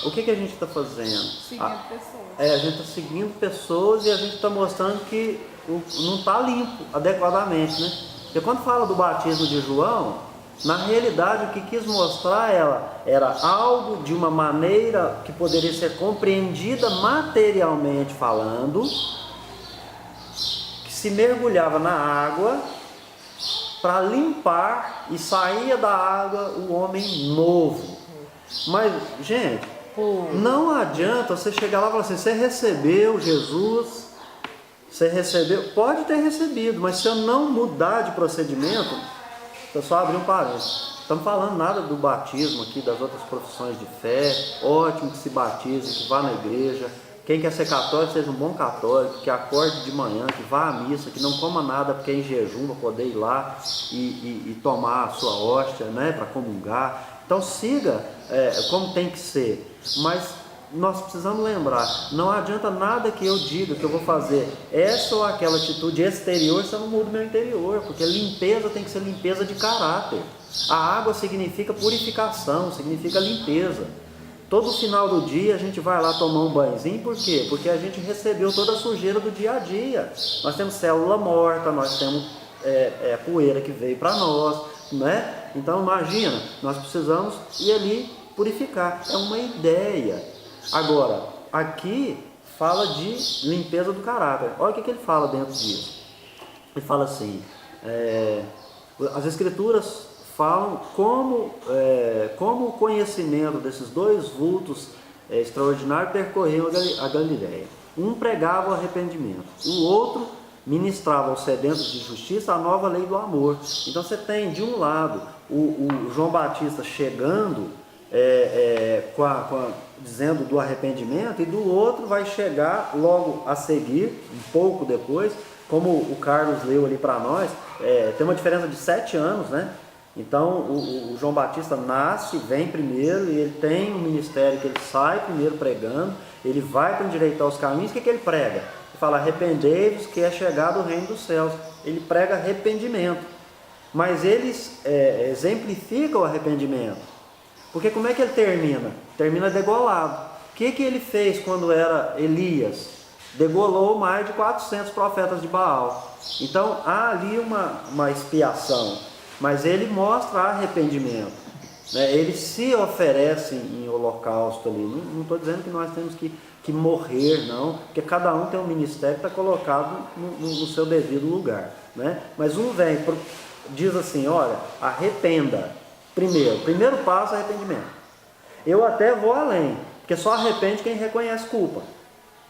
O que a gente está fazendo? Seguindo pessoas. A gente está seguindo pessoas e a gente está mostrando que não está limpo adequadamente, né? Porque quando fala do batismo de João, na realidade o que quis mostrar era algo de uma maneira que poderia ser compreendida materialmente falando, que se mergulhava na água para limpar e saía da água o homem novo. Mas, gente, não adianta você chegar lá e falar assim, você recebeu Jesus, você recebeu, pode ter recebido, mas se eu não mudar de procedimento, eu só abrir um parênteses. Estamos falando nada do batismo aqui, das outras profissões de fé, ótimo que se batize, que vá na igreja, quem quer ser católico, seja um bom católico, que acorde de manhã, que vá à missa, que não coma nada porque é em jejum, para poder ir lá e tomar a sua hóstia, né, para comungar. Então siga como tem que ser, mas nós precisamos lembrar, não adianta nada que eu diga que eu vou fazer essa ou aquela atitude exterior se eu não mudo meu interior, porque limpeza tem que ser limpeza de caráter. A água significa purificação, significa limpeza. Todo final do dia a gente vai lá tomar um banhozinho, por quê? Porque a gente recebeu toda a sujeira do dia a dia. Nós temos célula morta, nós temos poeira que veio para nós, né? Então imagina, nós precisamos ir ali purificar, é uma ideia. Agora, aqui fala de limpeza do caráter. Olha o que ele fala dentro disso. Ele fala assim, as escrituras falam como o conhecimento desses dois vultos extraordinários percorreu a Galileia. Um pregava o arrependimento, o outro ministrava aos sedentos de justiça a nova lei do amor. Então você tem de um lado o João Batista chegando dizendo do arrependimento, e do outro vai chegar logo a seguir, um pouco depois, como o Carlos leu ali para nós, tem uma diferença de 7 anos, né? Então o João Batista nasce, vem primeiro, e ele tem um ministério que ele sai primeiro pregando, ele vai para endireitar os caminhos. O que ele prega? Ele fala, arrependei-vos que é chegado o reino dos céus. Ele prega arrependimento, mas eles exemplificam o arrependimento, porque como é que ele termina? Termina degolado. O que ele fez quando era Elias? Degolou mais de 400 profetas de Baal. Então há ali uma expiação, mas ele mostra arrependimento, né? Ele se oferece em holocausto ali. Não estou dizendo que nós temos que morrer, não, porque cada um tem um ministério que está colocado no seu devido lugar, né? Mas um vem, diz assim, olha, arrependa. Primeiro passo é arrependimento. Eu até vou além, porque só arrepende quem reconhece culpa.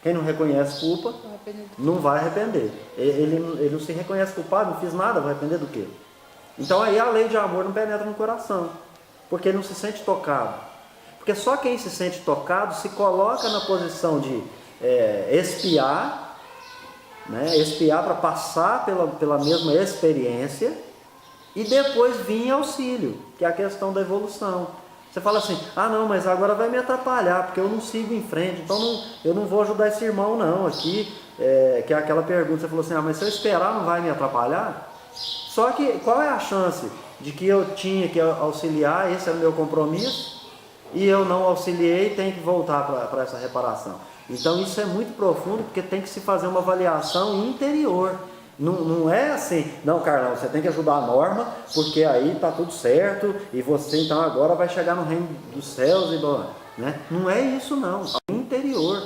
Quem não reconhece culpa, não vai arrepender. Ele não se reconhece culpado, não fiz nada, vai arrepender do quê? Então aí a lei de amor não penetra no coração, porque ele não se sente tocado. Porque só quem se sente tocado se coloca na posição de expiar, né? Expiar para passar pela mesma experiência e depois vir auxílio, que é a questão da evolução. Você fala assim, não, mas agora vai me atrapalhar, porque eu não sigo em frente, então eu não vou ajudar esse irmão não, aqui, que é aquela pergunta, você falou assim, mas se eu esperar não vai me atrapalhar? Só que qual é a chance de que eu tinha que auxiliar, esse era o meu compromisso, e eu não auxiliei e tenho que voltar para essa reparação? Então isso é muito profundo, porque tem que se fazer uma avaliação interior. Não é assim, não, Carlão, você tem que ajudar a Norma, porque aí está tudo certo, e você então agora vai chegar no reino dos céus, né? Não é isso não, é o interior.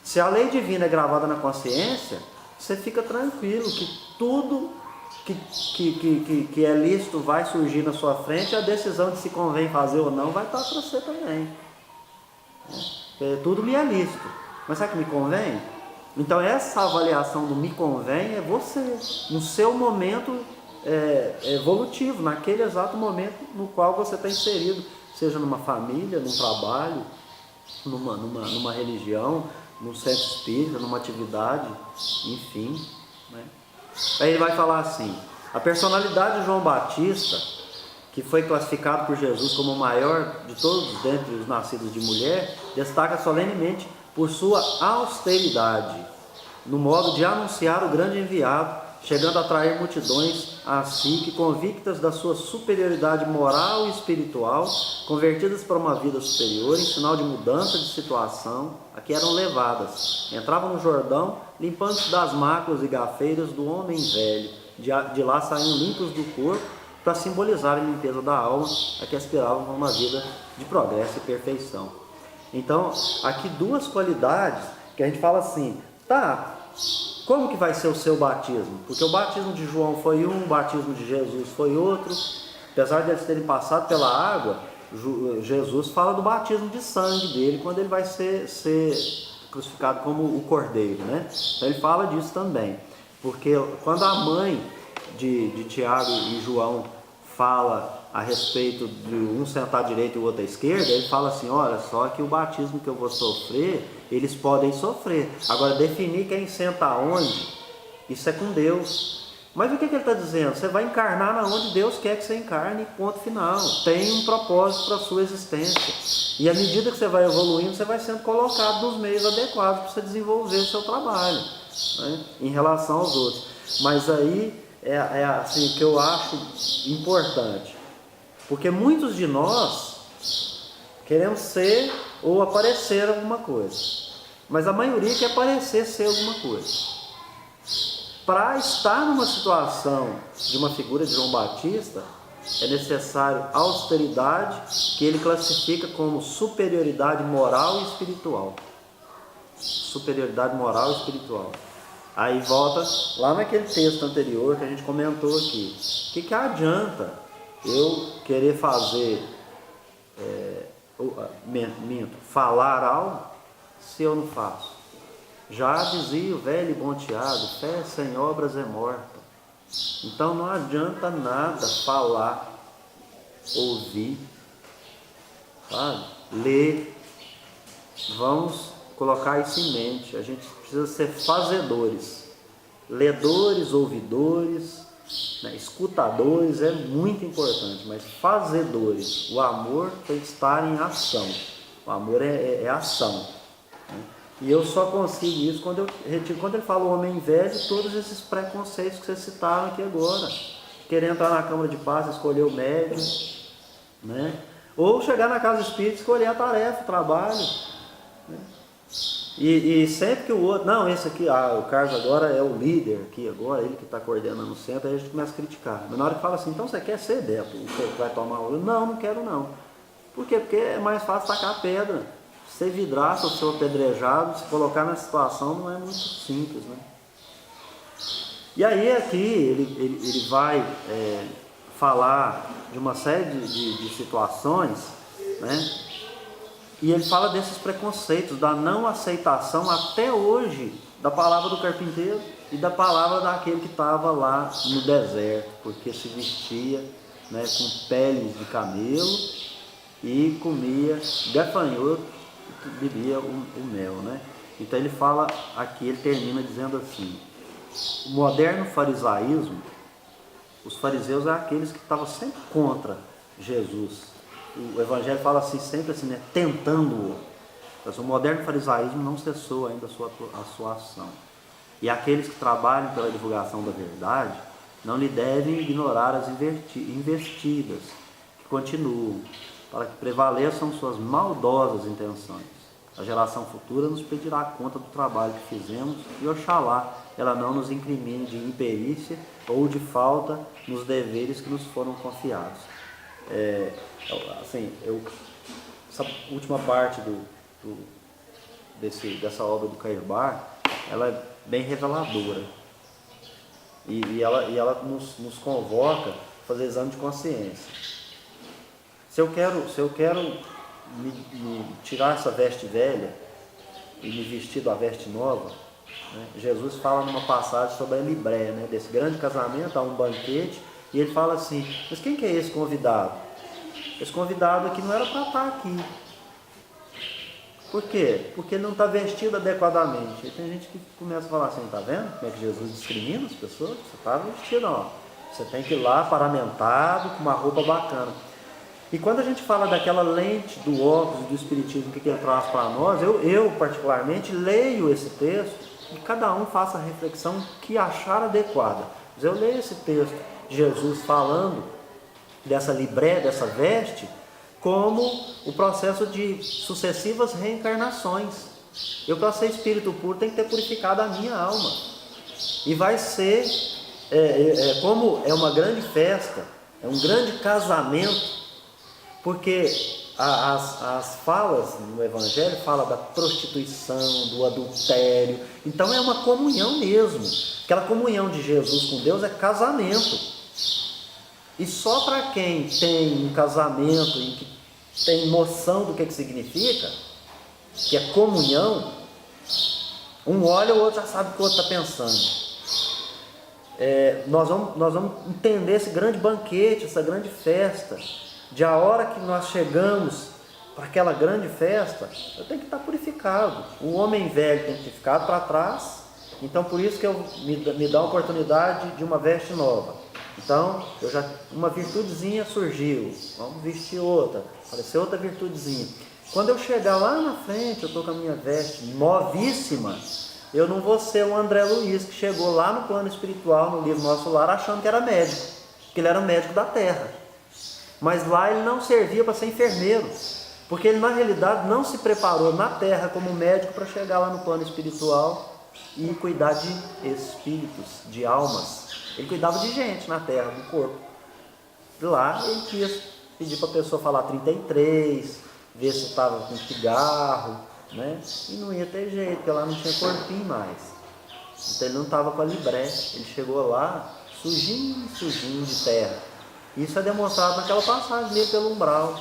Se a lei divina é gravada na consciência, você fica tranquilo que tudo que é lícito vai surgir na sua frente, a decisão de se convém fazer ou não vai estar para você também. Tudo me é lícito, mas sabe que me convém? Então essa avaliação do me convém é você, no seu momento evolutivo, naquele exato momento no qual você está inserido, seja numa família, num trabalho, numa religião, num centro espírita, numa atividade, enfim, né? Aí ele vai falar assim: a personalidade de João Batista, que foi classificado por Jesus como o maior de todos dentre os nascidos de mulher, destaca solenemente por sua austeridade, no modo de anunciar o grande enviado, chegando a atrair multidões a si, que convictas da sua superioridade moral e espiritual, convertidas para uma vida superior, em sinal de mudança de situação, a que eram levadas. Entravam no Jordão, limpando-se das máculas e gafeiras do homem velho, de lá saíam limpos do corpo, para simbolizar a limpeza da alma, a que aspiravam a uma vida de progresso e perfeição. Então, aqui duas qualidades que a gente fala assim, tá, como que vai ser o seu batismo? Porque o batismo de João foi um, o batismo de Jesus foi outro. Apesar de eles terem passado pela água, Jesus fala do batismo de sangue dele, quando ele vai ser crucificado como o Cordeiro, né? Então ele fala disso também. Porque quando a mãe de Tiago e João fala a respeito de um sentar à direita e o outro à esquerda, ele fala assim, olha só que o batismo que eu vou sofrer, eles podem sofrer. Agora, definir quem senta aonde, isso é com Deus. Mas o que ele está dizendo? Você vai encarnar na onde Deus quer que você encarne, ponto final. Tem um propósito para a sua existência. E à medida que você vai evoluindo, você vai sendo colocado nos meios adequados para você desenvolver o seu trabalho, né, em relação aos outros. Mas aí é assim que eu acho importante. Porque muitos de nós queremos ser ou aparecer alguma coisa. Mas a maioria quer parecer ser alguma coisa. Para estar numa situação de uma figura de João Batista, é necessário austeridade, que ele classifica como superioridade moral e espiritual. Superioridade moral e espiritual. Aí volta lá naquele texto anterior que a gente comentou aqui. O que adianta eu querer fazer, falar algo, se eu não faço? Já dizia o velho e bom Tiago, fé sem obras é morta. Então não adianta nada falar, ouvir, sabe? Ler. Vamos colocar isso em mente. A gente precisa ser fazedores, ledores, ouvidores, né? Escutadores é muito importante, mas fazedores. O amor tem que estar em ação. O amor é ação, né? E eu só consigo isso quando ele fala o homem velho, todos esses preconceitos que vocês citaram aqui agora. Querer entrar na Câmara de Paz, escolher o médium, né? Ou chegar na casa espírita e escolher a tarefa, o trabalho, né? E sempre que o outro, não, esse aqui, o Carlos agora é o líder aqui, agora ele que está coordenando o centro, aí a gente começa a criticar. Mas na hora que fala assim, então você quer ser Beto, você vai tomar o... Não quero não. Por quê? Porque é mais fácil tacar a pedra. Ser vidraça ou ser apedrejado, se colocar na situação não é muito simples, né? E aí aqui ele vai falar de uma série de situações, né? E ele fala desses preconceitos, da não aceitação até hoje da palavra do carpinteiro e da palavra daquele que estava lá no deserto, porque se vestia, né, com peles de camelo e comia gafanhoto e bebia o mel, né? Então ele fala aqui, ele termina dizendo assim: o moderno farisaísmo, os fariseus é aqueles que estavam sempre contra Jesus. O Evangelho fala assim, sempre assim, né? Tentando-o. Mas o moderno farisaísmo não cessou ainda a sua ação. E aqueles que trabalham pela divulgação da verdade não lhe devem ignorar as investidas que continuam, para que prevaleçam suas maldosas intenções. A geração futura nos pedirá conta do trabalho que fizemos e oxalá ela não nos incrimine de imperícia ou de falta nos deveres que nos foram confiados. Essa última parte dessa obra do Cairbar, ela é bem reveladora e ela nos convoca a fazer exame de consciência. Se eu quero me tirar essa veste velha e me vestir da veste nova, né? Jesus fala numa passagem sobre a libré, né? Desse grande casamento, há um banquete, e ele fala assim: mas quem que é esse convidado? Esse convidado aqui não era para estar aqui. Por quê? Porque ele não está vestido adequadamente. E tem gente que começa a falar assim: tá vendo como é que Jesus discrimina as pessoas? Você está vestido, ó. Você tem que ir lá paramentado, com uma roupa bacana. E quando a gente fala daquela lente do óculos do Espiritismo que ele traz para nós, eu particularmente leio esse texto e cada um faça a reflexão que achar adequada. Mas eu leio esse texto de Jesus falando dessa libré, dessa veste, como o processo de sucessivas reencarnações. Eu, para ser espírito puro, tenho que ter purificado a minha alma. E vai ser, como é uma grande festa, é um grande casamento, porque as falas no Evangelho falam da prostituição, do adultério. Então é uma comunhão mesmo. Aquela comunhão de Jesus com Deus é casamento. E só para quem tem um casamento e que tem noção do que significa, que é comunhão, um olha, o outro já sabe o que o outro está pensando. Nós vamos entender esse grande banquete, essa grande festa. De a hora que nós chegamos para aquela grande festa, eu tenho que estar purificado. O homem velho tem que ter ficado para trás. Então por isso que me dá a oportunidade de uma veste nova. Então uma virtudezinha surgiu, vamos vestir outra, apareceu outra virtudezinha. Quando eu chegar lá na frente, eu estou com a minha veste novíssima, eu não vou ser o André Luiz que chegou lá no plano espiritual, no livro Nosso Lar, achando que era médico, que ele era um médico da terra. Mas lá ele não servia para ser enfermeiro, porque ele na realidade não se preparou na terra como médico para chegar lá no plano espiritual e cuidar de espíritos, de almas. Ele cuidava de gente na terra, do corpo. E lá ele quis pedir para a pessoa falar 33, ver se estava com cigarro, né? E não ia ter jeito, porque lá não tinha corpinho mais. Então ele não estava com a libré, ele chegou lá sujinho de terra. Isso é demonstrado naquela passagem ali pelo umbral.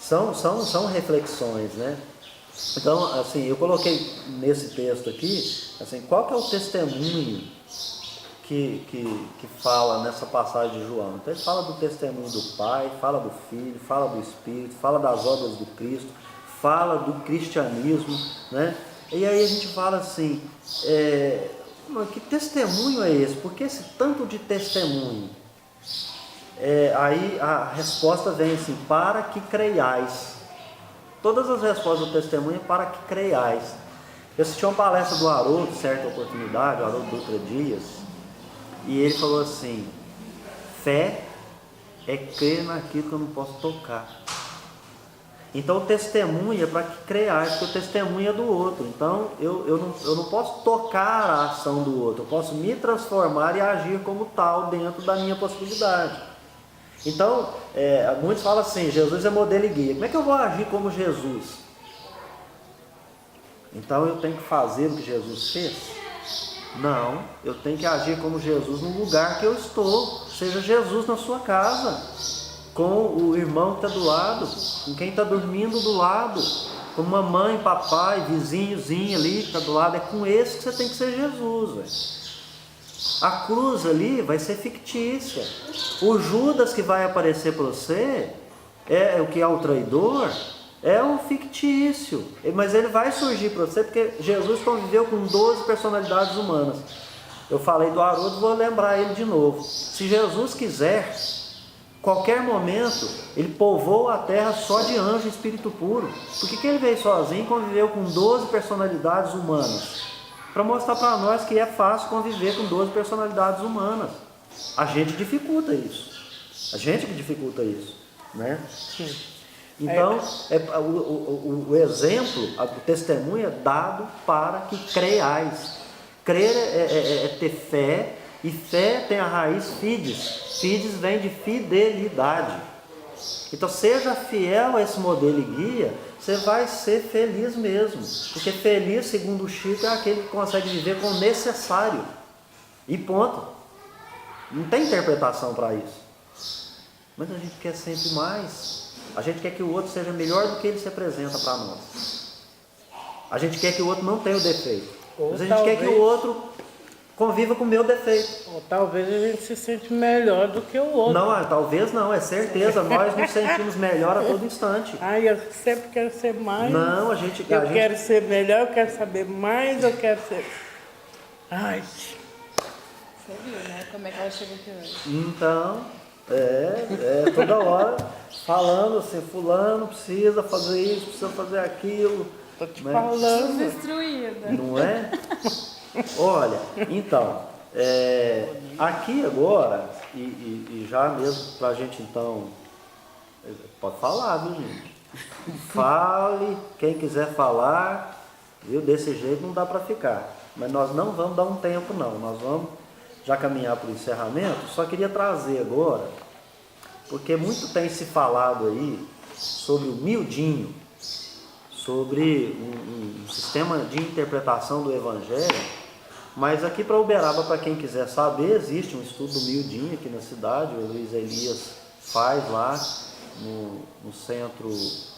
São reflexões, né? Então, assim, eu coloquei nesse texto aqui, assim, qual que é o testemunho que fala nessa passagem de João? Então ele fala do testemunho do Pai, fala do Filho, fala do Espírito, fala das obras do Cristo, fala do cristianismo, né? E aí a gente fala assim, que testemunho é esse? Por que esse tanto de testemunho? Aí a resposta vem assim: para que creiais. Todas as respostas do testemunho é para que creiais. Eu assisti uma palestra do Haroldo, certa oportunidade, o Haroldo Dutra Dias, e ele falou assim: fé é crer naquilo que eu não posso tocar. Então o testemunho é para que creiais, porque o testemunho é do outro. Então eu não posso tocar a ação do outro, eu posso me transformar e agir como tal dentro da minha possibilidade. Então, muitos falam assim: Jesus é modelo e guia. Como é que eu vou agir como Jesus? Então eu tenho que fazer o que Jesus fez? Não, eu tenho que agir como Jesus no lugar que eu estou. Seja Jesus na sua casa, com o irmão que está do lado, com quem está dormindo do lado, com mamãe, papai, vizinhozinho ali que está do lado. É com esse que você tem que ser Jesus, velho. A cruz ali vai ser fictícia. O Judas que vai aparecer para você, o que é o traidor, é um fictício. Mas ele vai surgir para você porque Jesus conviveu com 12 personalidades humanas. Eu falei do Haroldo, vou lembrar ele de novo. Se Jesus quiser, qualquer momento, ele povoou a terra só de anjo e espírito puro. Por que ele veio sozinho e conviveu com 12 personalidades humanas? Para mostrar para nós que é fácil conviver com 12 personalidades humanas. A gente dificulta isso. A gente que dificulta isso, né? Sim. Então, o exemplo, o testemunho é dado para que creiais. Crer é ter fé, e fé tem a raiz fides. Fides vem de fidelidade. Então, seja fiel a esse modelo e guia, você vai ser feliz mesmo. Porque feliz, segundo o Chico, é aquele que consegue viver com o necessário. E ponto. Não tem interpretação para isso. Mas a gente quer sempre mais. A gente quer que o outro seja melhor do que ele se apresenta para nós. A gente quer que o outro não tenha o defeito. Mas a gente quer que o outro conviva com o meu defeito. Ou talvez a gente se sente melhor do que o outro. Não, talvez não, é certeza. Nós nos sentimos melhor a todo instante. Eu sempre quero ser mais. Não, Eu quero ser melhor, eu quero saber mais, eu quero ser... Você viu, né? Como é que ela chegou aqui hoje? Então, toda hora falando assim, fulano precisa fazer isso, precisa fazer aquilo. Tô te né? falando. Destruída. Não é? Olha, então, aqui agora, e já mesmo pra gente então, pode falar, viu gente? Fale, quem quiser falar, viu? Desse jeito não dá pra ficar. Mas nós não vamos dar um tempo não, nós vamos já caminhar para o encerramento. Só queria trazer agora, porque muito tem se falado aí sobre o miudinho, sobre um sistema de interpretação do Evangelho, mas aqui para Uberaba, para quem quiser saber, existe um estudo do miudinho aqui na cidade, o Luiz Elias faz lá no centro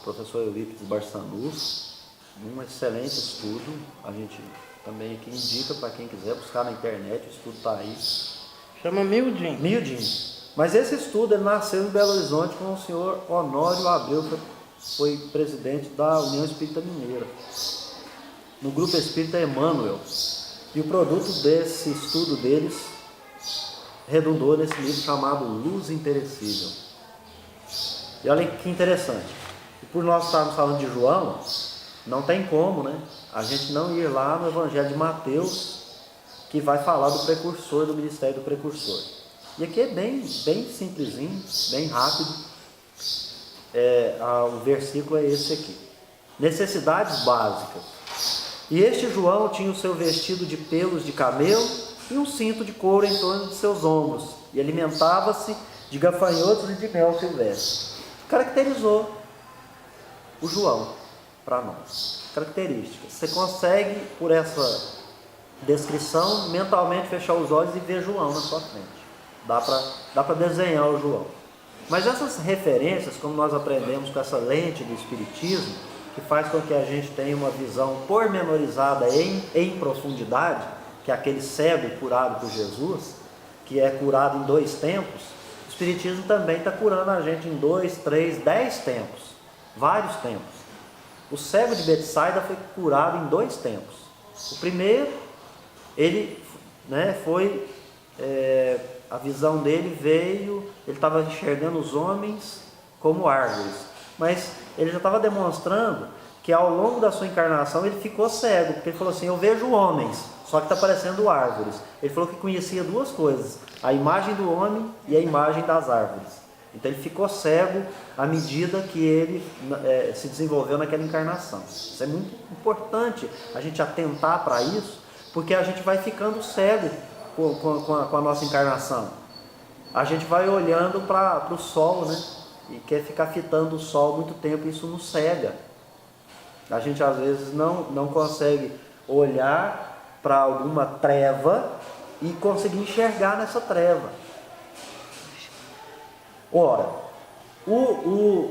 Professor Eurípides Barçanus, um excelente estudo, a gente também aqui indica para quem quiser buscar na internet, o estudo está aí. Chama Miudinho. Miudinho. Mas esse estudo ele nasceu em Belo Horizonte com o senhor Honório Abreu, que foi presidente da União Espírita Mineira, no Grupo Espírita Emmanuel. E o produto desse estudo deles redundou nesse livro chamado Luz Imperecível. E olha que interessante. E por nós estarmos falando de João, não tem como, né? A gente não ir lá no Evangelho de Mateus, que vai falar do precursor, do ministério do precursor. E aqui é bem simplesinho, bem rápido. O versículo é esse aqui. Necessidades básicas. E este João tinha o seu vestido de pelos de camelo e um cinto de couro em torno de seus ombros, e alimentava-se de gafanhotos e de mel silvestre. Caracterizou o João para nós. Características. Você consegue, por essa descrição, mentalmente fechar os olhos e ver João na sua frente. Dá para desenhar o João. Mas essas referências, como nós aprendemos com essa lente do Espiritismo, que faz com que a gente tenha uma visão pormenorizada em profundidade, que é aquele cego curado por Jesus, que é curado em 2 tempos, o Espiritismo também está curando a gente em 2, 3, 10 tempos, vários tempos. O cego de Betsaida foi curado em 2 tempos. O primeiro, ele foi, a visão dele veio, ele estava enxergando os homens como árvores, mas ele já estava demonstrando que ao longo da sua encarnação ele ficou cego, porque ele falou assim, eu vejo homens, só que está parecendo árvores. Ele falou que conhecia 2 coisas, a imagem do homem e a imagem das árvores. Então ele ficou cego à medida que ele se desenvolveu naquela encarnação. Isso é muito importante a gente atentar para isso, porque a gente vai ficando cego com a nossa encarnação. A gente vai olhando para o sol, né? E quer ficar fitando o sol muito tempo, isso nos cega. A gente às vezes não consegue olhar para alguma treva e conseguir enxergar nessa treva. Ora, o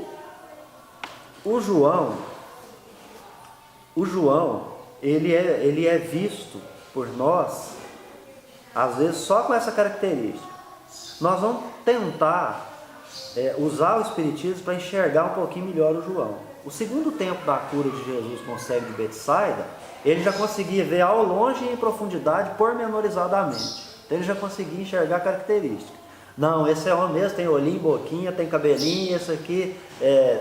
João, ele é visto por nós, às vezes só com essa característica. Nós vamos tentar usar o Espiritismo para enxergar um pouquinho melhor o João. O segundo tempo da cura de Jesus com o cego de Betsaida, ele já conseguia ver ao longe e em profundidade, pormenorizadamente. Então ele já conseguia enxergar características. Não, esse é homem mesmo, tem olhinho, boquinha, tem cabelinho, esse aqui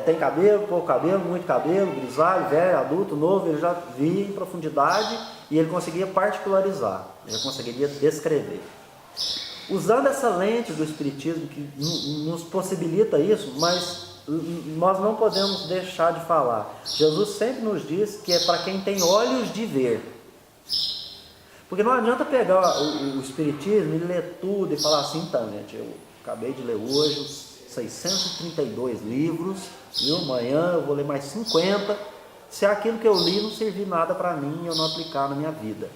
tem cabelo, pouco cabelo, muito cabelo, grisalho, velho, adulto, novo, ele já via em profundidade e ele conseguia particularizar, ele já conseguiria descrever. Usando essa lente do Espiritismo, que nos possibilita isso, mas nós não podemos deixar de falar. Jesus sempre nos diz que é para quem tem olhos de ver. Porque não adianta pegar o Espiritismo e ler tudo e falar assim, então, gente, eu acabei de ler hoje os 632 livros, e amanhã eu vou ler mais 50, se aquilo que eu li não servir nada para mim e eu não aplicar na minha vida.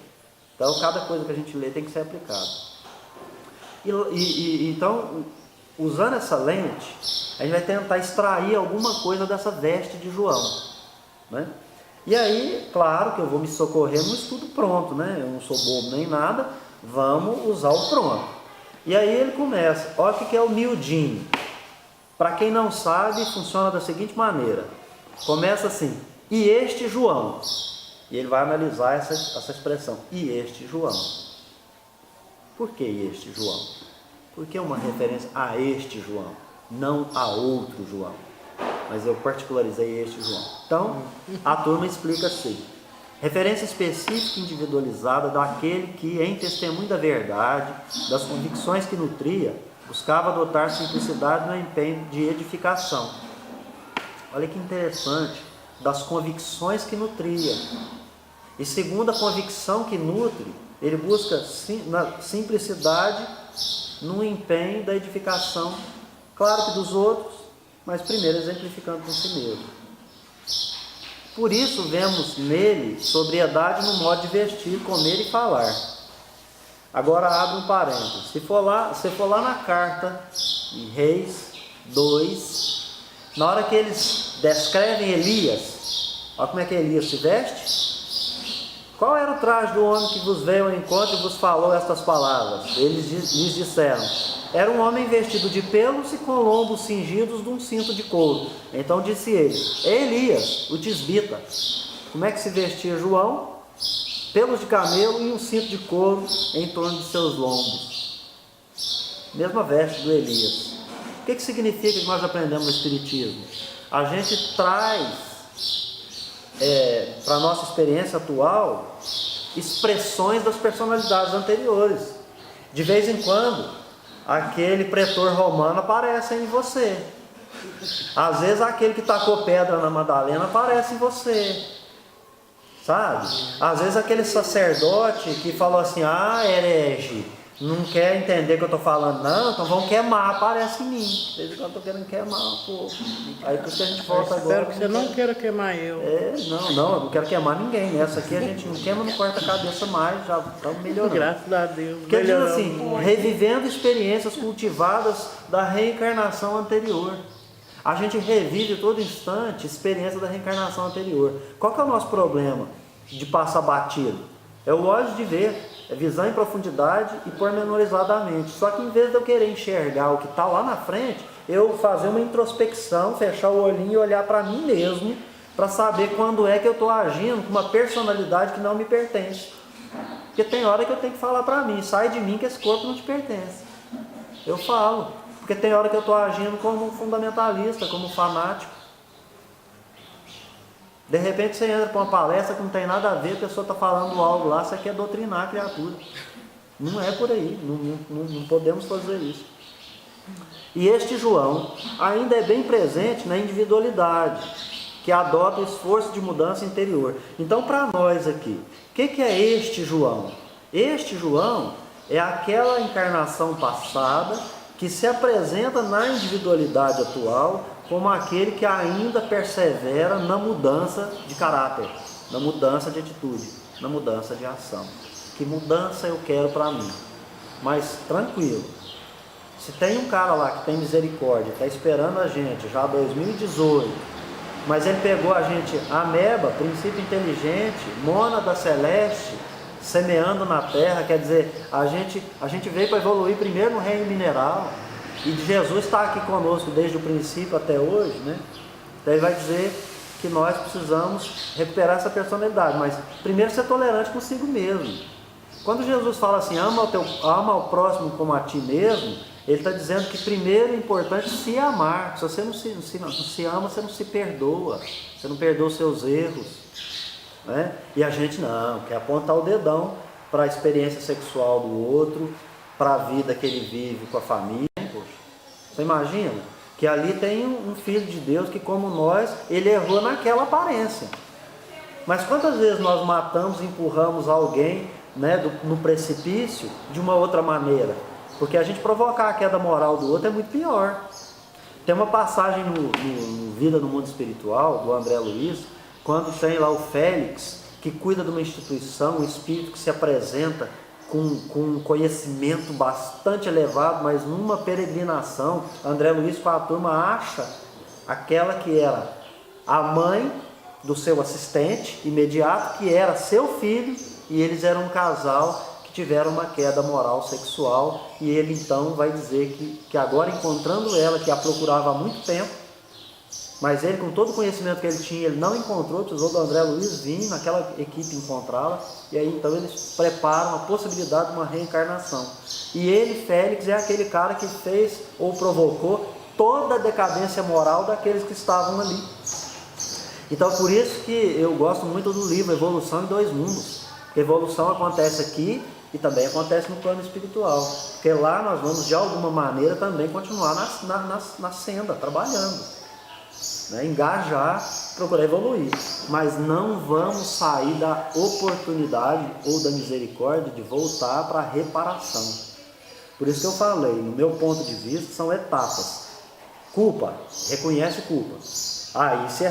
Então, cada coisa que a gente lê tem que ser aplicada. Então, usando essa lente, a gente vai tentar extrair alguma coisa dessa veste de João, né? E aí, claro que eu vou me socorrer no estudo pronto, né? Eu não sou bobo nem nada, vamos usar o pronto. E aí ele começa, olha o que é o miudinho. Para quem não sabe, funciona da seguinte maneira. Começa assim, e este João. E ele vai analisar essa expressão, e este João. Por que este João? Porque é uma referência a este João, não a outro João. Mas eu particularizei este João. Então, a turma explica assim. Referência específica e individualizada daquele que, em testemunho da verdade, das convicções que nutria, buscava adotar simplicidade no empenho de edificação. Olha que interessante, das convicções que nutria. E segundo a convicção que nutre, ele busca na simplicidade no empenho da edificação, claro que dos outros, mas primeiro exemplificando com si mesmo. Por isso vemos nele sobriedade no modo de vestir, comer e falar. Agora abre um parênteses. Se for lá na carta de Reis 2, na hora que eles descrevem Elias, olha como é que Elias se veste. Qual era o traje do homem que vos veio ao encontro e vos falou estas palavras? Eles lhes disseram, era um homem vestido de pelos e com lombos cingidos de um cinto de couro. Então disse ele, é Elias, o tisbita. Como é que se vestia João? Pelos de camelo e um cinto de couro em torno de seus lombos. Mesma veste do Elias. O que significa que nós aprendemos no Espiritismo? A gente traz para a nossa experiência atual expressões das personalidades anteriores. De vez em quando, aquele pretor romano aparece em você. Às vezes aquele que tacou pedra na Madalena aparece em você. Sabe? Às vezes aquele sacerdote que falou assim, herege, não quer entender o que eu estou falando, não, então vão queimar, aparece em mim. De vez em quando eu estou querendo queimar um pouco. Aí por isso que a gente volta agora. Espero que você não queira queimar eu. Não, eu não quero queimar ninguém. Nessa aqui a gente não queima, não corta a cabeça mais, já estamos melhorando. Graças a Deus. Porque diz assim, revivendo experiências cultivadas da reencarnação anterior. A gente revive todo instante experiência da reencarnação anterior. Qual que é o nosso problema de passar batido? É o olho de ver, é visão em profundidade e pormenorizadamente. Só que em vez de eu querer enxergar o que está lá na frente, eu fazer uma introspecção, fechar o olhinho e olhar para mim mesmo, para saber quando é que eu estou agindo com uma personalidade que não me pertence. Porque tem hora que eu tenho que falar para mim, sai de mim que esse corpo não te pertence. Eu falo. Porque tem hora que eu estou agindo como fundamentalista, como fanático. De repente você entra para uma palestra que não tem nada a ver, a pessoa está falando algo lá, você quer doutrinar a criatura. Não é por aí, não podemos fazer isso. E este João ainda é bem presente na individualidade, que adota o esforço de mudança interior. Então, para nós aqui, o que é este João? Este João é aquela encarnação passada que se apresenta na individualidade atual como aquele que ainda persevera na mudança de caráter, na mudança de atitude, na mudança de ação. Que mudança eu quero para mim? Mas tranquilo, se tem um cara lá que tem misericórdia, está esperando a gente já 2018, mas ele pegou a gente ameba, princípio inteligente, mônada celeste, semeando na terra, quer dizer, a gente veio para evoluir primeiro no reino mineral, e Jesus está aqui conosco desde o princípio até hoje, né? Então ele vai dizer que nós precisamos recuperar essa personalidade, mas primeiro ser tolerante consigo mesmo. Quando Jesus fala assim, ama ao próximo como a ti mesmo, ele está dizendo que primeiro é importante se amar. Se você não se ama, você não se perdoa, você não perdoa os seus erros, né? E a gente não, quer apontar o dedão para a experiência sexual do outro, para a vida que ele vive com a família. Poxa, você imagina? que ali tem um Filho de Deus que, como nós, ele errou naquela aparência. Mas quantas vezes nós matamos, empurramos alguém, né, no precipício de uma outra maneira? Porque a gente provocar a queda moral do outro é muito pior. Tem uma passagem no Vida no Mundo Espiritual, do André Luiz, quando tem lá o Félix, que cuida de uma instituição, um espírito que se apresenta com um conhecimento bastante elevado, mas numa peregrinação, André Luiz com a turma acha aquela que era a mãe do seu assistente imediato, que era seu filho, e eles eram um casal que tiveram uma queda moral sexual, e ele então vai dizer que agora encontrando ela, que a procurava há muito tempo, mas ele, com todo o conhecimento que ele tinha, ele não encontrou, precisou do André Luiz vir naquela equipe encontrá-la, e aí então eles preparam a possibilidade de uma reencarnação. E ele, Félix, é aquele cara que fez ou provocou toda a decadência moral daqueles que estavam ali. Então, por isso que eu gosto muito do livro Evolução em Dois Mundos. Porque evolução acontece aqui e também acontece no plano espiritual. Porque lá nós vamos, de alguma maneira, também continuar na senda, trabalhando. Né, engajar, procurar evoluir, mas não vamos sair da oportunidade ou da misericórdia de voltar para a reparação. Por isso que eu falei, no meu ponto de vista, são etapas. Culpa, reconhece culpa, aí se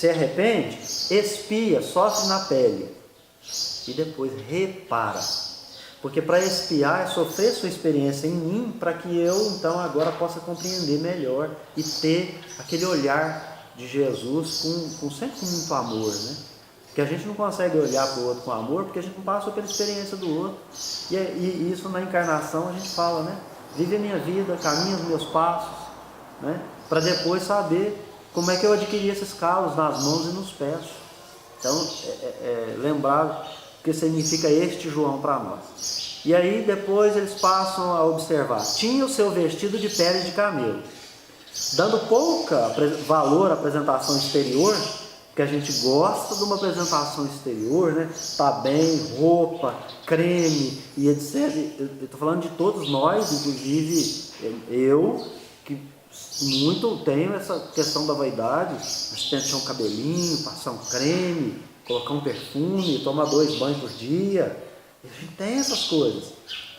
arrepende, expia, sofre na pele e depois repara. Porque para expiar é sofrer sua experiência em mim, para que eu então agora possa compreender melhor e ter aquele olhar de Jesus sempre com muito amor, né? Porque a gente não consegue olhar para o outro com amor, porque a gente não passou pela experiência do outro. E isso na encarnação a gente fala, né? Vive a minha vida, caminha os meus passos, né? Para depois saber como é que eu adquiri esses calos nas mãos e nos pés. Então, lembrar o que significa este João para nós. E aí depois eles passam a observar. Tinha o seu vestido de pele de camelo. Dando pouca valor à apresentação exterior, porque a gente gosta de uma apresentação exterior, né? Tá bem, roupa, creme e etc. Eu estou falando de todos nós, inclusive eu, que muito tenho essa questão da vaidade. A gente pentear um cabelinho, passar um creme, colocar um perfume, tomar 2 banhos por dia. A gente tem essas coisas,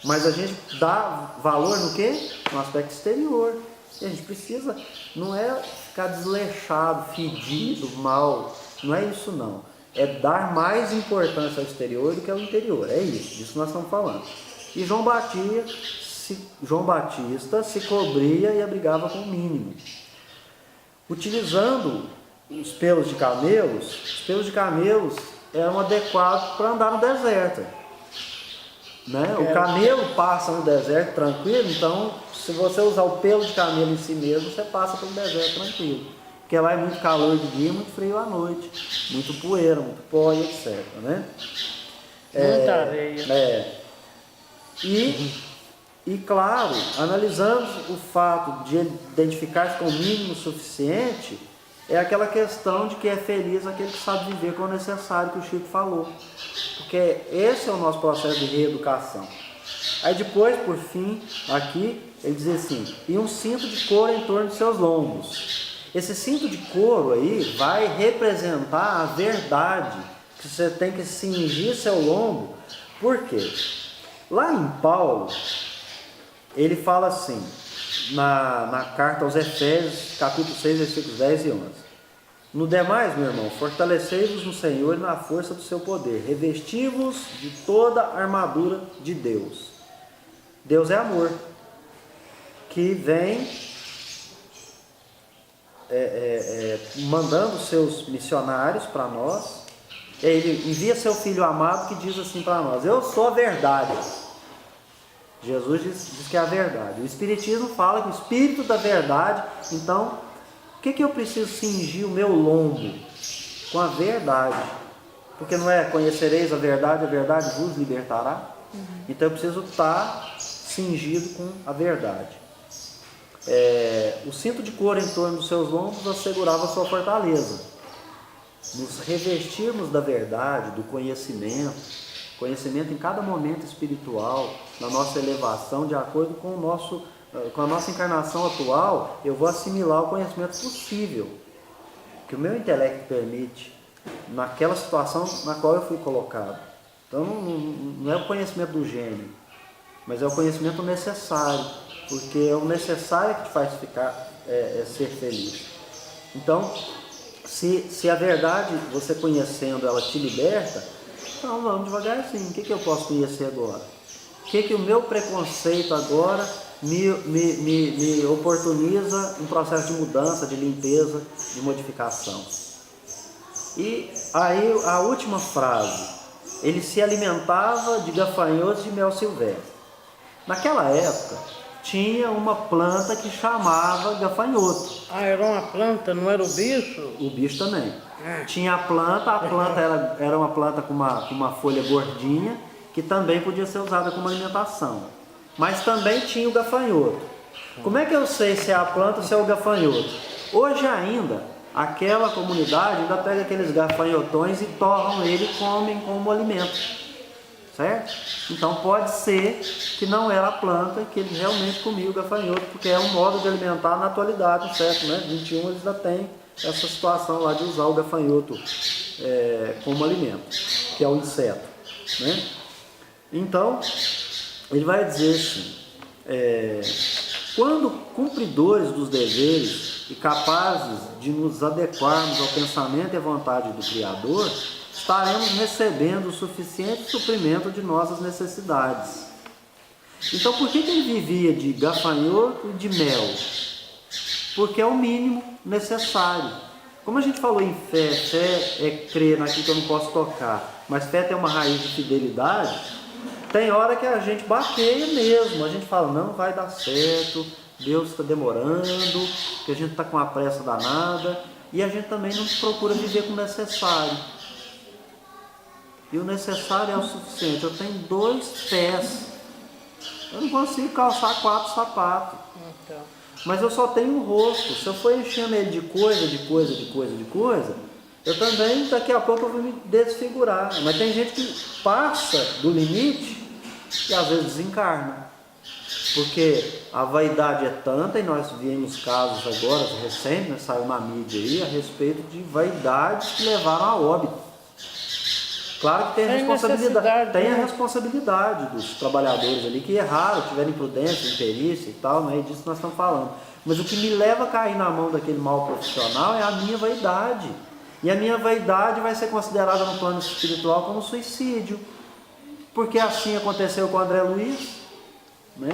mas a gente dá valor no quê? No aspecto exterior. E a gente precisa, não é ficar desleixado, fedido, mal, não é isso não. É dar mais importância ao exterior do que ao interior, é isso, disso que nós estamos falando. E João Batista se cobria e abrigava com o mínimo. Utilizando os pelos de camelos eram adequados para andar no deserto. Né? O camelo passa no deserto tranquilo, então se você usar o pelo de camelo em si mesmo, você passa pelo deserto tranquilo. Porque lá é muito calor de dia, muito frio à noite, muito poeira, muito pó e etc. Né? Muita areia. E claro, analisando o fato de identificar-se com o mínimo suficiente, é aquela questão de que é feliz aquele que sabe viver com o necessário, que o Chico falou. Porque esse é o nosso processo de reeducação. Aí depois, por fim, aqui, ele diz assim, e um cinto de couro em torno de seus lombos. Esse cinto de couro aí vai representar a verdade, que você tem que cingir seu lombo. Por quê? Lá em Paulo, ele fala assim, na carta aos Efésios, capítulo 6, versículos 10 e 11. No demais, meu irmão, fortalecei-vos no Senhor e na força do seu poder. Revesti-vos de toda a armadura de Deus. Deus é amor, que vem mandando seus missionários para nós. Ele envia seu Filho amado que diz assim para nós, eu sou a verdade. Jesus diz que é a verdade. O Espiritismo fala que o Espírito da verdade, então, o que eu preciso cingir o meu lombo? Com a verdade. Porque não é conhecereis a verdade vos libertará? Então eu preciso estar cingido com a verdade. O cinto de couro em torno dos seus lombos assegurava a sua fortaleza. Nos revestirmos da verdade, do conhecimento em cada momento espiritual, na nossa elevação, de acordo com o nosso com a nossa encarnação atual, eu vou assimilar o conhecimento possível, que o meu intelecto permite, naquela situação na qual eu fui colocado. Então não é o conhecimento do gênio, mas é o conhecimento necessário, porque é o necessário que te faz ser feliz. Então, se a verdade, você conhecendo, ela te liberta, então vamos devagarzinho. O que eu posso conhecer agora? O que o meu preconceito agora me oportuniza um processo de mudança, de limpeza, de modificação? E aí a última frase: ele se alimentava de gafanhotos de mel silvestre. Naquela época tinha uma planta que chamava gafanhoto. Ah, era uma planta, não era o bicho? O bicho também. Tinha a planta era uma planta com uma folha gordinha, que também podia ser usada como alimentação. Mas também tinha o gafanhoto. Como é que eu sei se é a planta ou se é o gafanhoto? Hoje ainda, aquela comunidade ainda pega aqueles gafanhotões e torram ele e comem como alimento. Certo? Então pode ser que não era a planta, que ele realmente comia o gafanhoto, porque é um modo de alimentar na atualidade, certo? Né? 21 eles ainda tem essa situação lá de usar o gafanhoto como alimento, que é o inseto. Né? Então, ele vai dizer assim, quando cumpridores dos deveres e capazes de nos adequarmos ao pensamento e à vontade do Criador, estaremos recebendo o suficiente suprimento de nossas necessidades. Então, por que ele vivia de gafanhoto e de mel? Porque é o mínimo necessário. Como a gente falou em fé, fé é crer naquilo que eu não posso tocar, mas fé tem uma raiz de fidelidade. Tem hora que a gente baqueia mesmo, a gente fala, não vai dar certo, Deus está demorando, que a gente está com uma pressa danada, e a gente também não procura viver com o necessário. E o necessário é o suficiente. Eu tenho 2 pés. Eu não consigo calçar 4 sapatos. Então. Mas eu só tenho um rosto. Se eu for enchendo ele de coisa, eu também, daqui a pouco, eu vou me desfigurar. Mas tem gente que passa do limite e às vezes desencarna. Porque a vaidade é tanta, e nós vimos casos agora, recentes, né, saiu na mídia aí, a respeito de vaidades que levaram a óbito. Claro que tem a responsabilidade dos trabalhadores ali que erraram, tiveram imprudência, imperícia e tal, não é disso que nós estamos falando. Mas o que me leva a cair na mão daquele mal profissional é a minha vaidade. E a minha vaidade vai ser considerada no plano espiritual como suicídio. Porque assim aconteceu com o André Luiz, né?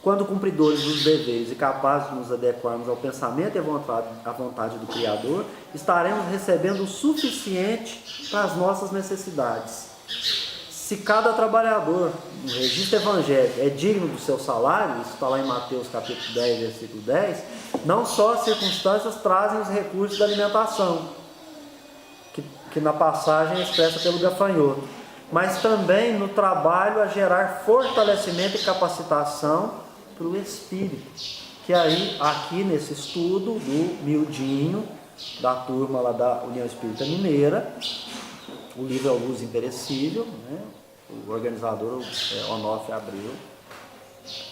Quando cumpridores dos deveres e capazes de nos adequarmos ao pensamento e à vontade do Criador, estaremos recebendo o suficiente para as nossas necessidades. Se cada trabalhador no registro evangélico é digno do seu salário, isso está lá em Mateus capítulo 10, versículo 10, não só as circunstâncias trazem os recursos da alimentação, que na passagem é expressa pelo gafanhoto, mas também no trabalho a gerar fortalecimento e capacitação para o espírito, que aí, aqui nesse estudo do Mildinho, da turma lá da União Espírita Mineira, o livro é o Luz Imperecível, né? O organizador é Onofre Abreu.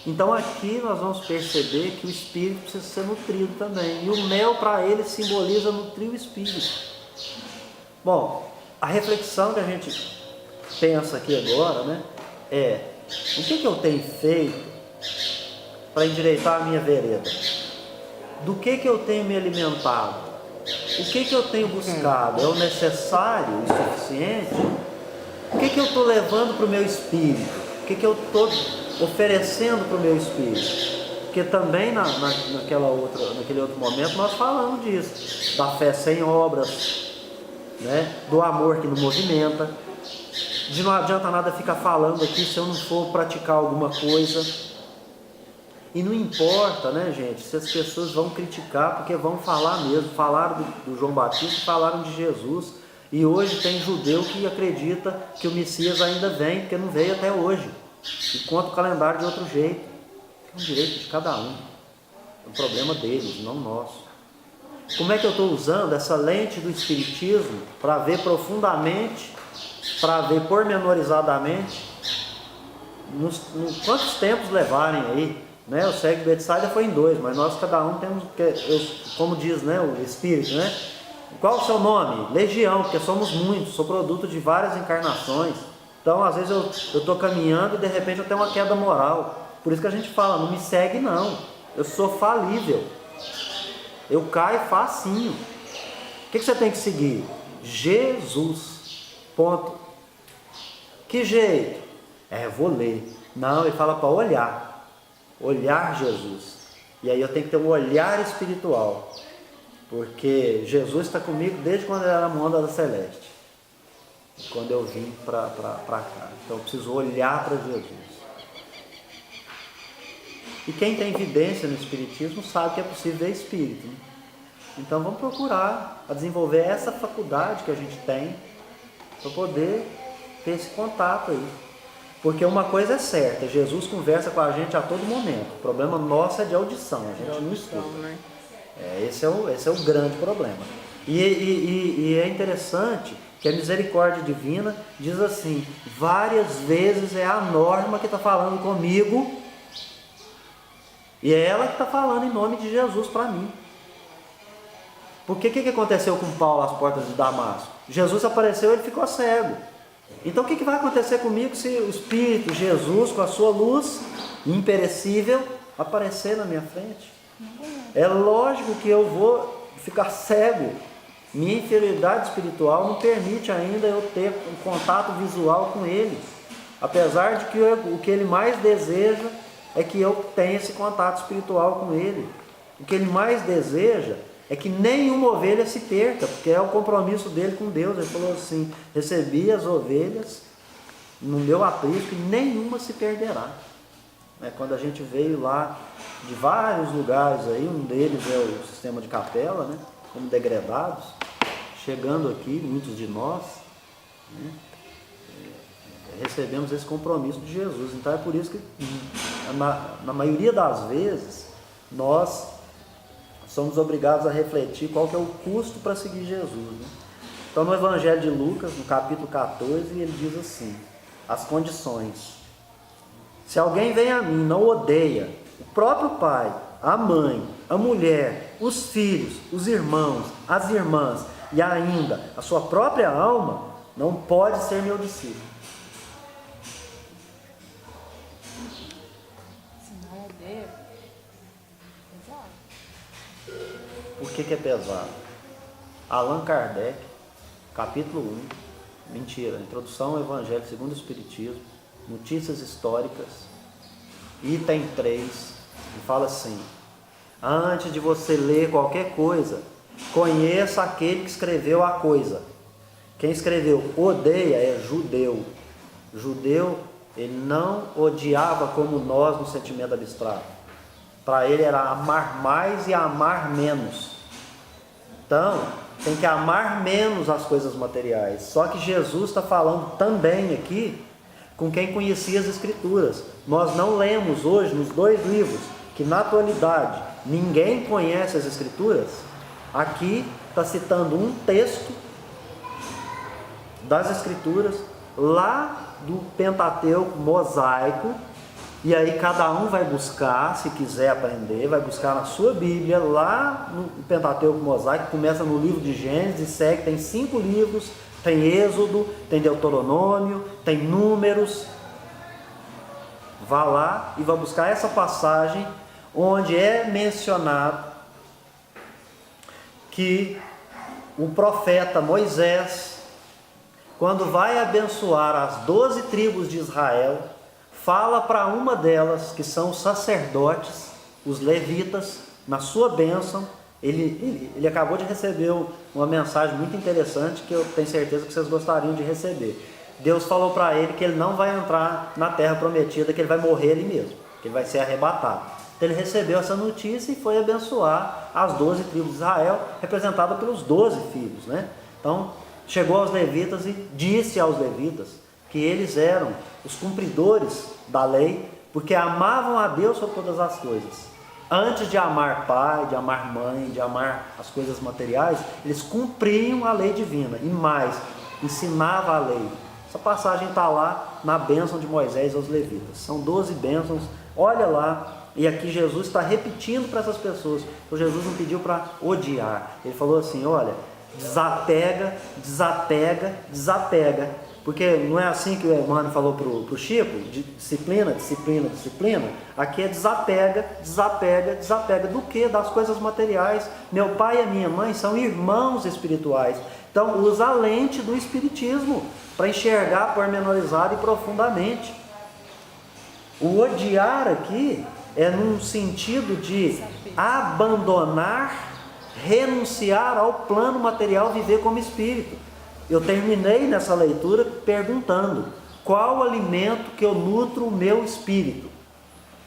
Então aqui nós vamos perceber que o espírito precisa ser nutrido também, e o mel para ele simboliza nutrir o espírito. Bom, a reflexão que a gente pensa aqui agora, né, é o que eu tenho feito para endireitar a minha vereda? Do que eu tenho me alimentado? O que eu tenho buscado? É o necessário e suficiente? O que eu estou levando para o meu espírito? O que eu estou oferecendo para o meu espírito? Porque também naquele outro momento nós falamos disso, da fé sem obras, né? Do amor que não movimenta, de não adianta nada ficar falando aqui se eu não for praticar alguma coisa. E não importa, né, gente, se as pessoas vão criticar, porque vão falar mesmo. Falaram do João Batista, falaram de Jesus. E hoje tem judeu que acredita que o Messias ainda vem, porque não veio até hoje. E conta o calendário de outro jeito. É um direito de cada um. É um problema deles, não nosso. Como é que eu estou usando essa lente do Espiritismo para ver profundamente, para ver pormenorizadamente, quantos tempos levarem aí né? O cego de Betsaida foi em 2, mas nós cada um temos, como diz, né, o Espírito, né? Qual o seu nome? Legião, porque somos muitos, sou produto de várias encarnações. Então, às vezes eu estou caminhando e de repente eu tenho uma queda moral. Por isso que a gente fala, não me segue não. Eu sou falível. Eu caio facinho. O que você tem que seguir? Jesus. Ponto. Que jeito? Vou ler. Não, ele fala para olhar. Olhar Jesus. E aí eu tenho que ter um olhar espiritual. Porque Jesus está comigo desde quando eu era Onda da Celeste. Quando eu vim para cá. Então eu preciso olhar para Jesus. E quem tem evidência no Espiritismo sabe que é possível ver Espírito, né? Então vamos procurar a desenvolver essa faculdade que a gente tem para poder ter esse contato aí. Porque uma coisa é certa, Jesus conversa com a gente a todo momento. O problema nosso é de audição, a gente não escuta. Né? Esse é o grande problema. E é interessante que a misericórdia divina diz assim, várias vezes é a norma que está falando comigo, e é ela que está falando em nome de Jesus para mim. Porque o que aconteceu com Paulo às portas de Damasco? Jesus apareceu e ele ficou cego. Então o que vai acontecer comigo se o Espírito, Jesus, com a sua luz imperecível, aparecer na minha frente? É lógico que eu vou ficar cego. Minha inferioridade espiritual não permite ainda eu ter um contato visual com Ele. Apesar de que o que Ele mais deseja é que eu tenha esse contato espiritual com Ele. O que Ele mais deseja é que nenhuma ovelha se perca, porque é o compromisso dele com Deus. Ele falou assim, recebi as ovelhas no meu aprisco e nenhuma se perderá. Quando a gente veio lá de vários lugares, aí, um deles é o sistema de capela, né, como degredados, chegando aqui, muitos de nós, né, recebemos esse compromisso de Jesus. Então é por isso que, na maioria das vezes, nós somos obrigados a refletir qual que é o custo para seguir Jesus, né? Então no Evangelho de Lucas, no capítulo 14, ele diz assim, as condições. Se alguém vem a mim, não odeia o próprio pai, a mãe, a mulher, os filhos, os irmãos, as irmãs e ainda a sua própria alma, não pode ser meu discípulo. Se não odeia, pesado. Por que é pesado? Allan Kardec, capítulo 1, introdução ao Evangelho segundo o Espiritismo, notícias históricas, item 3, e fala assim, antes de você ler qualquer coisa, conheça aquele que escreveu a coisa. Quem escreveu odeia é judeu. Judeu, ele não odiava como nós no sentimento abstrato. Para ele era amar mais e amar menos. Então, tem que amar menos as coisas materiais. Só que Jesus está falando também aqui com quem conhecia as Escrituras. Nós não lemos hoje nos 2 livros, que na atualidade ninguém conhece as Escrituras. Aqui está citando um texto das Escrituras, lá do Pentateuco mosaico, e aí cada um vai buscar, se quiser aprender, vai buscar na sua Bíblia, lá no Pentateuco mosaico, começa no livro de Gênesis, segue, tem 5 livros, tem Êxodo, tem Deuteronômio, tem Números. Vá lá e vai buscar essa passagem onde é mencionado que o profeta Moisés, quando vai abençoar as 12 tribos de Israel, fala para uma delas, que são os sacerdotes, os levitas, na sua bênção. Ele acabou de receber uma mensagem muito interessante que eu tenho certeza que vocês gostariam de receber. Deus falou para ele que ele não vai entrar na terra prometida, que ele vai morrer ali mesmo, que ele vai ser arrebatado. Então ele recebeu essa notícia e foi abençoar as 12 tribos de Israel, representada pelos 12 filhos, né? Então chegou aos levitas e disse aos levitas que eles eram os cumpridores da lei, porque amavam a Deus sobre todas as coisas. Antes de amar pai, de amar mãe, de amar as coisas materiais, eles cumpriam a lei divina, e mais, ensinava a lei. Essa passagem está lá na bênção de Moisés aos levitas. São 12 bênçãos. Olha lá E aqui Jesus está repetindo para essas pessoas. Então Jesus não pediu para odiar. Ele falou assim, olha, desapega, desapega, desapega. Porque não é assim que o Emmanuel falou para o Chico? Disciplina, disciplina, disciplina. Aqui é desapega, desapega, desapega. Do quê? Das coisas materiais. Meu pai e a minha mãe são irmãos espirituais. Então usa a lente do espiritismo para enxergar pormenorizado e profundamente. O odiar aqui é num sentido de abandonar, renunciar ao plano material, viver como espírito. Eu terminei nessa leitura perguntando qual o alimento que eu nutro o meu espírito.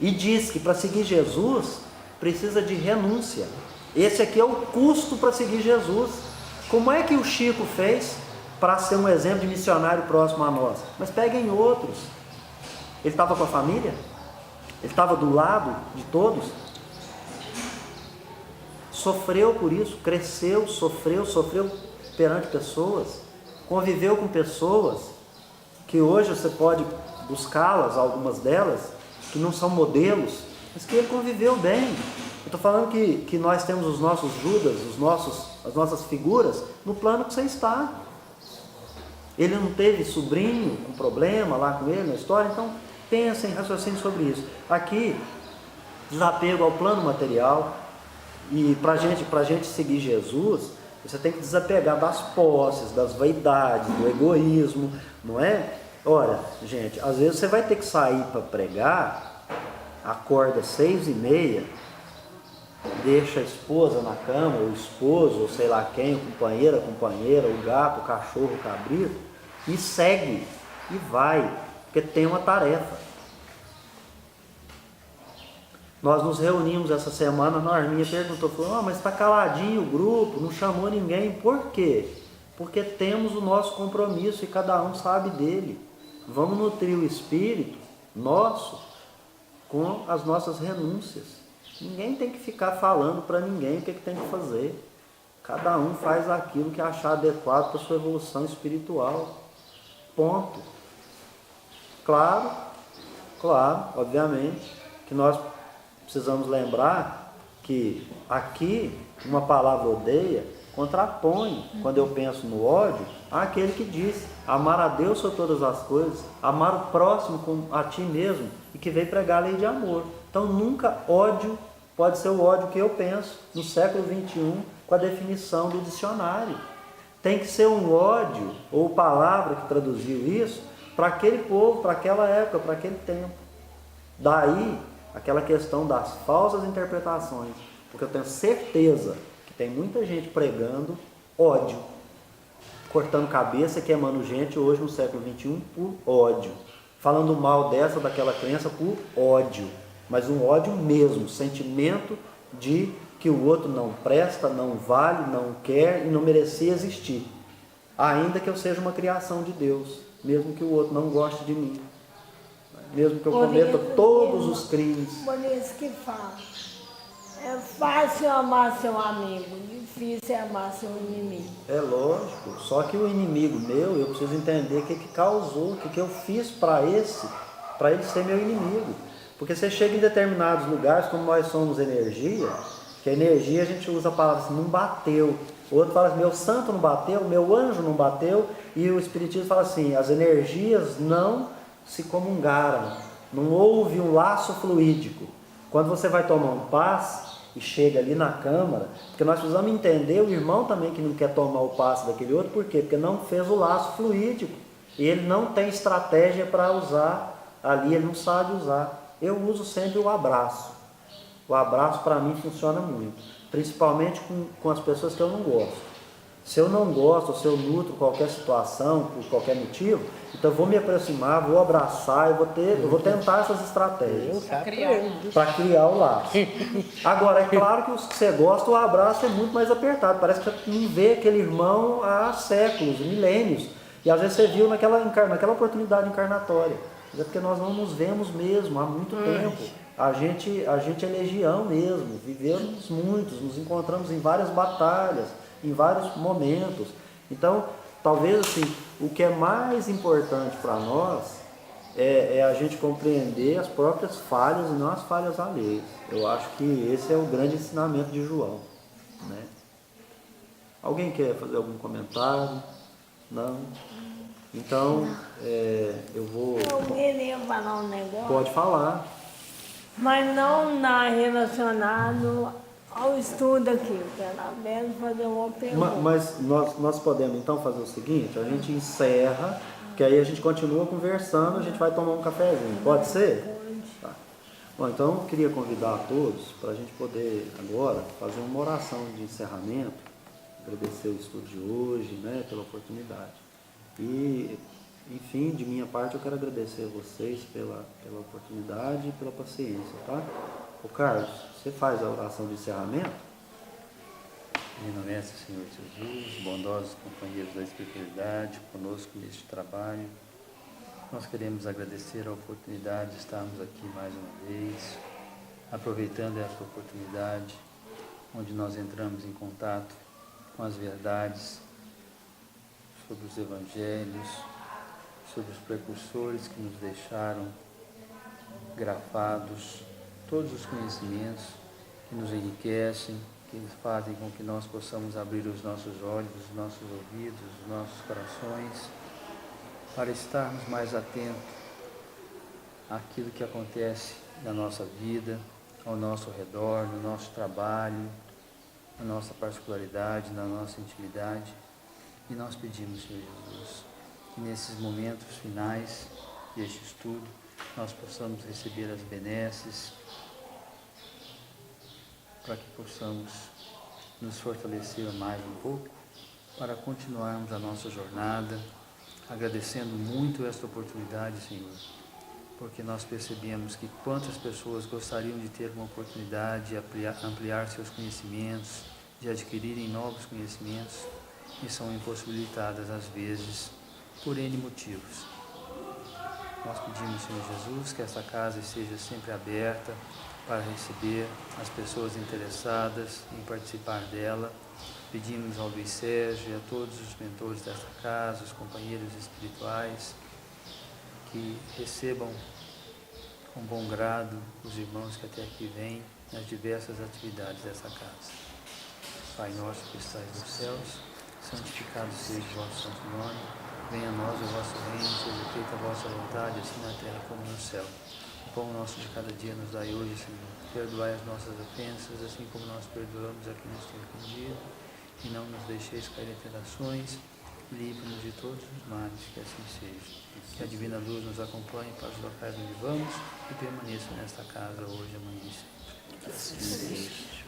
E diz que para seguir Jesus precisa de renúncia. Esse aqui é o custo para seguir Jesus. Como é que o Chico fez para ser um exemplo de missionário próximo a nós? Mas peguem outros. Ele estava com a família? Ele estava do lado de todos? Sofreu por isso, cresceu, sofreu perante pessoas, conviveu com pessoas que hoje você pode buscá-las, algumas delas, que não são modelos, mas que ele conviveu bem. Eu estou falando que nós temos os nossos Judas, as nossas figuras, no plano que você está. Ele não teve sobrinho com problema lá com ele na história, então pensem, raciocinem sobre isso. Aqui, desapego ao plano material, e para a gente seguir Jesus, você tem que desapegar das posses, das vaidades, do egoísmo, não é? Olha, gente, às vezes você vai ter que sair para pregar, acorda 6h30, deixa a esposa na cama, o esposo, ou sei lá quem, o companheiro, a companheira, o gato, o cachorro, o cabrito, e segue, e vai, porque tem uma tarefa. Nós nos reunimos essa semana, a Norminha perguntou, falou, mas está caladinho o grupo, não chamou ninguém, por quê? Porque temos o nosso compromisso e cada um sabe dele. Vamos nutrir o espírito nosso com as nossas renúncias. Ninguém tem que ficar falando para ninguém o que tem que fazer. Cada um faz aquilo que achar adequado para a sua evolução espiritual. Ponto. Claro, obviamente, que nós precisamos lembrar que aqui uma palavra odeia contrapõe, quando eu penso no ódio, àquele que disse amar a Deus sobre todas as coisas, amar o próximo como a ti mesmo, e que veio pregar a lei de amor. Então nunca ódio pode ser o ódio que eu penso no século XXI com a definição do dicionário. Tem que ser um ódio, ou palavra que traduziu isso, para aquele povo, para aquela época, para aquele tempo. Daí aquela questão das falsas interpretações, porque eu tenho certeza que tem muita gente pregando ódio, cortando cabeça, queimando gente hoje no século XXI por ódio, falando mal dessa, daquela crença por ódio, mas um ódio mesmo, sentimento de que o outro não presta, não vale, não quer e não merecia existir, ainda que eu seja uma criação de Deus, mesmo que o outro não goste de mim. Mesmo que eu cometa todos os crimes. Por isso que fala. É fácil amar seu amigo, difícil é amar seu inimigo. É lógico, só que o inimigo meu, eu preciso entender o que causou, o que eu fiz para ele ser meu inimigo. Porque você chega em determinados lugares, como nós somos energia, que a energia a gente usa a palavra assim, não bateu. O outro fala assim, meu santo não bateu, meu anjo não bateu, e o espiritismo fala assim, as energias não se comungaram, não houve um laço fluídico. Quando você vai tomar um passe e chega ali na câmara, porque nós precisamos entender o irmão também que não quer tomar o passe daquele outro, por quê? Porque não fez o laço fluídico, e ele não tem estratégia para usar ali, ele não sabe usar. Eu uso sempre o abraço. O abraço para mim funciona muito, principalmente com as pessoas que eu não gosto. Se eu não gosto, ou se eu nutro qualquer situação, por qualquer motivo, então eu vou me aproximar, vou abraçar, eu vou tentar essas estratégias para criar o laço. Agora, é claro que os que você gosta, o abraço é muito mais apertado, parece que você não vê aquele irmão há séculos, milênios, e às vezes você viu naquela oportunidade encarnatória, mas é porque nós não nos vemos mesmo há muito tempo. A gente é legião mesmo, vivemos muitos, nos encontramos em várias batalhas, em vários momentos. Então, talvez assim, o que é mais importante para nós é a gente compreender as próprias falhas e não as falhas alheias. Eu acho que esse é o grande ensinamento de João, né? Alguém quer fazer algum comentário? Não? Então, eu vou... Eu queria falar um negócio. Pode falar. Mas não relacionado ao estudo aqui. Quero apenas fazer uma pergunta. Mas nós podemos então fazer o seguinte, a gente encerra, que aí a gente continua conversando, a gente vai tomar um cafezinho, pode ser? Tá. Bom, então eu queria convidar a todos para a gente poder agora fazer uma oração de encerramento, agradecer o estudo de hoje, né, pela oportunidade. E, enfim, de minha parte eu quero agradecer a vocês pela oportunidade e pela paciência, tá? Ô Carlos, você faz a oração de encerramento? Divino Mestre, Senhor Jesus, bondosos companheiros da espiritualidade, conosco neste trabalho, nós queremos agradecer a oportunidade de estarmos aqui mais uma vez, aproveitando esta oportunidade, onde nós entramos em contato com as verdades sobre os evangelhos, sobre os precursores que nos deixaram grafados, todos os conhecimentos que nos enriquecem, que fazem com que nós possamos abrir os nossos olhos, os nossos ouvidos, os nossos corações, para estarmos mais atentos àquilo que acontece na nossa vida, ao nosso redor, no nosso trabalho, na nossa particularidade, na nossa intimidade. E nós pedimos, Senhor Jesus, que nesses momentos finais deste estudo, nós possamos receber as benesses, para que possamos nos fortalecer mais um pouco, para continuarmos a nossa jornada, agradecendo muito esta oportunidade, Senhor, porque nós percebemos que quantas pessoas gostariam de ter uma oportunidade de ampliar seus conhecimentos, de adquirirem novos conhecimentos, e são impossibilitadas às vezes por N motivos. Nós pedimos, Senhor Jesus, que esta casa esteja sempre aberta para receber as pessoas interessadas em participar dela. Pedimos ao Luiz Sérgio e a todos os mentores desta casa, os companheiros espirituais, que recebam com bom grado os irmãos que até aqui vêm nas diversas atividades dessa casa. Pai nosso que estais nos céus, santificado seja o vosso santo nome, venha a nós o vosso reino, seja feita a vossa vontade, assim na terra como no céu. O pão nosso de cada dia nos dai hoje, Senhor. Perdoai as nossas ofensas, assim como nós perdoamos a quem nos tem ofendido. E não nos deixeis cair em tentações, livre-nos de todos os males, que assim seja. Que a divina luz nos acompanhe para os locais onde vamos e permaneça nesta casa hoje, amanhã e sempre. Assim seja.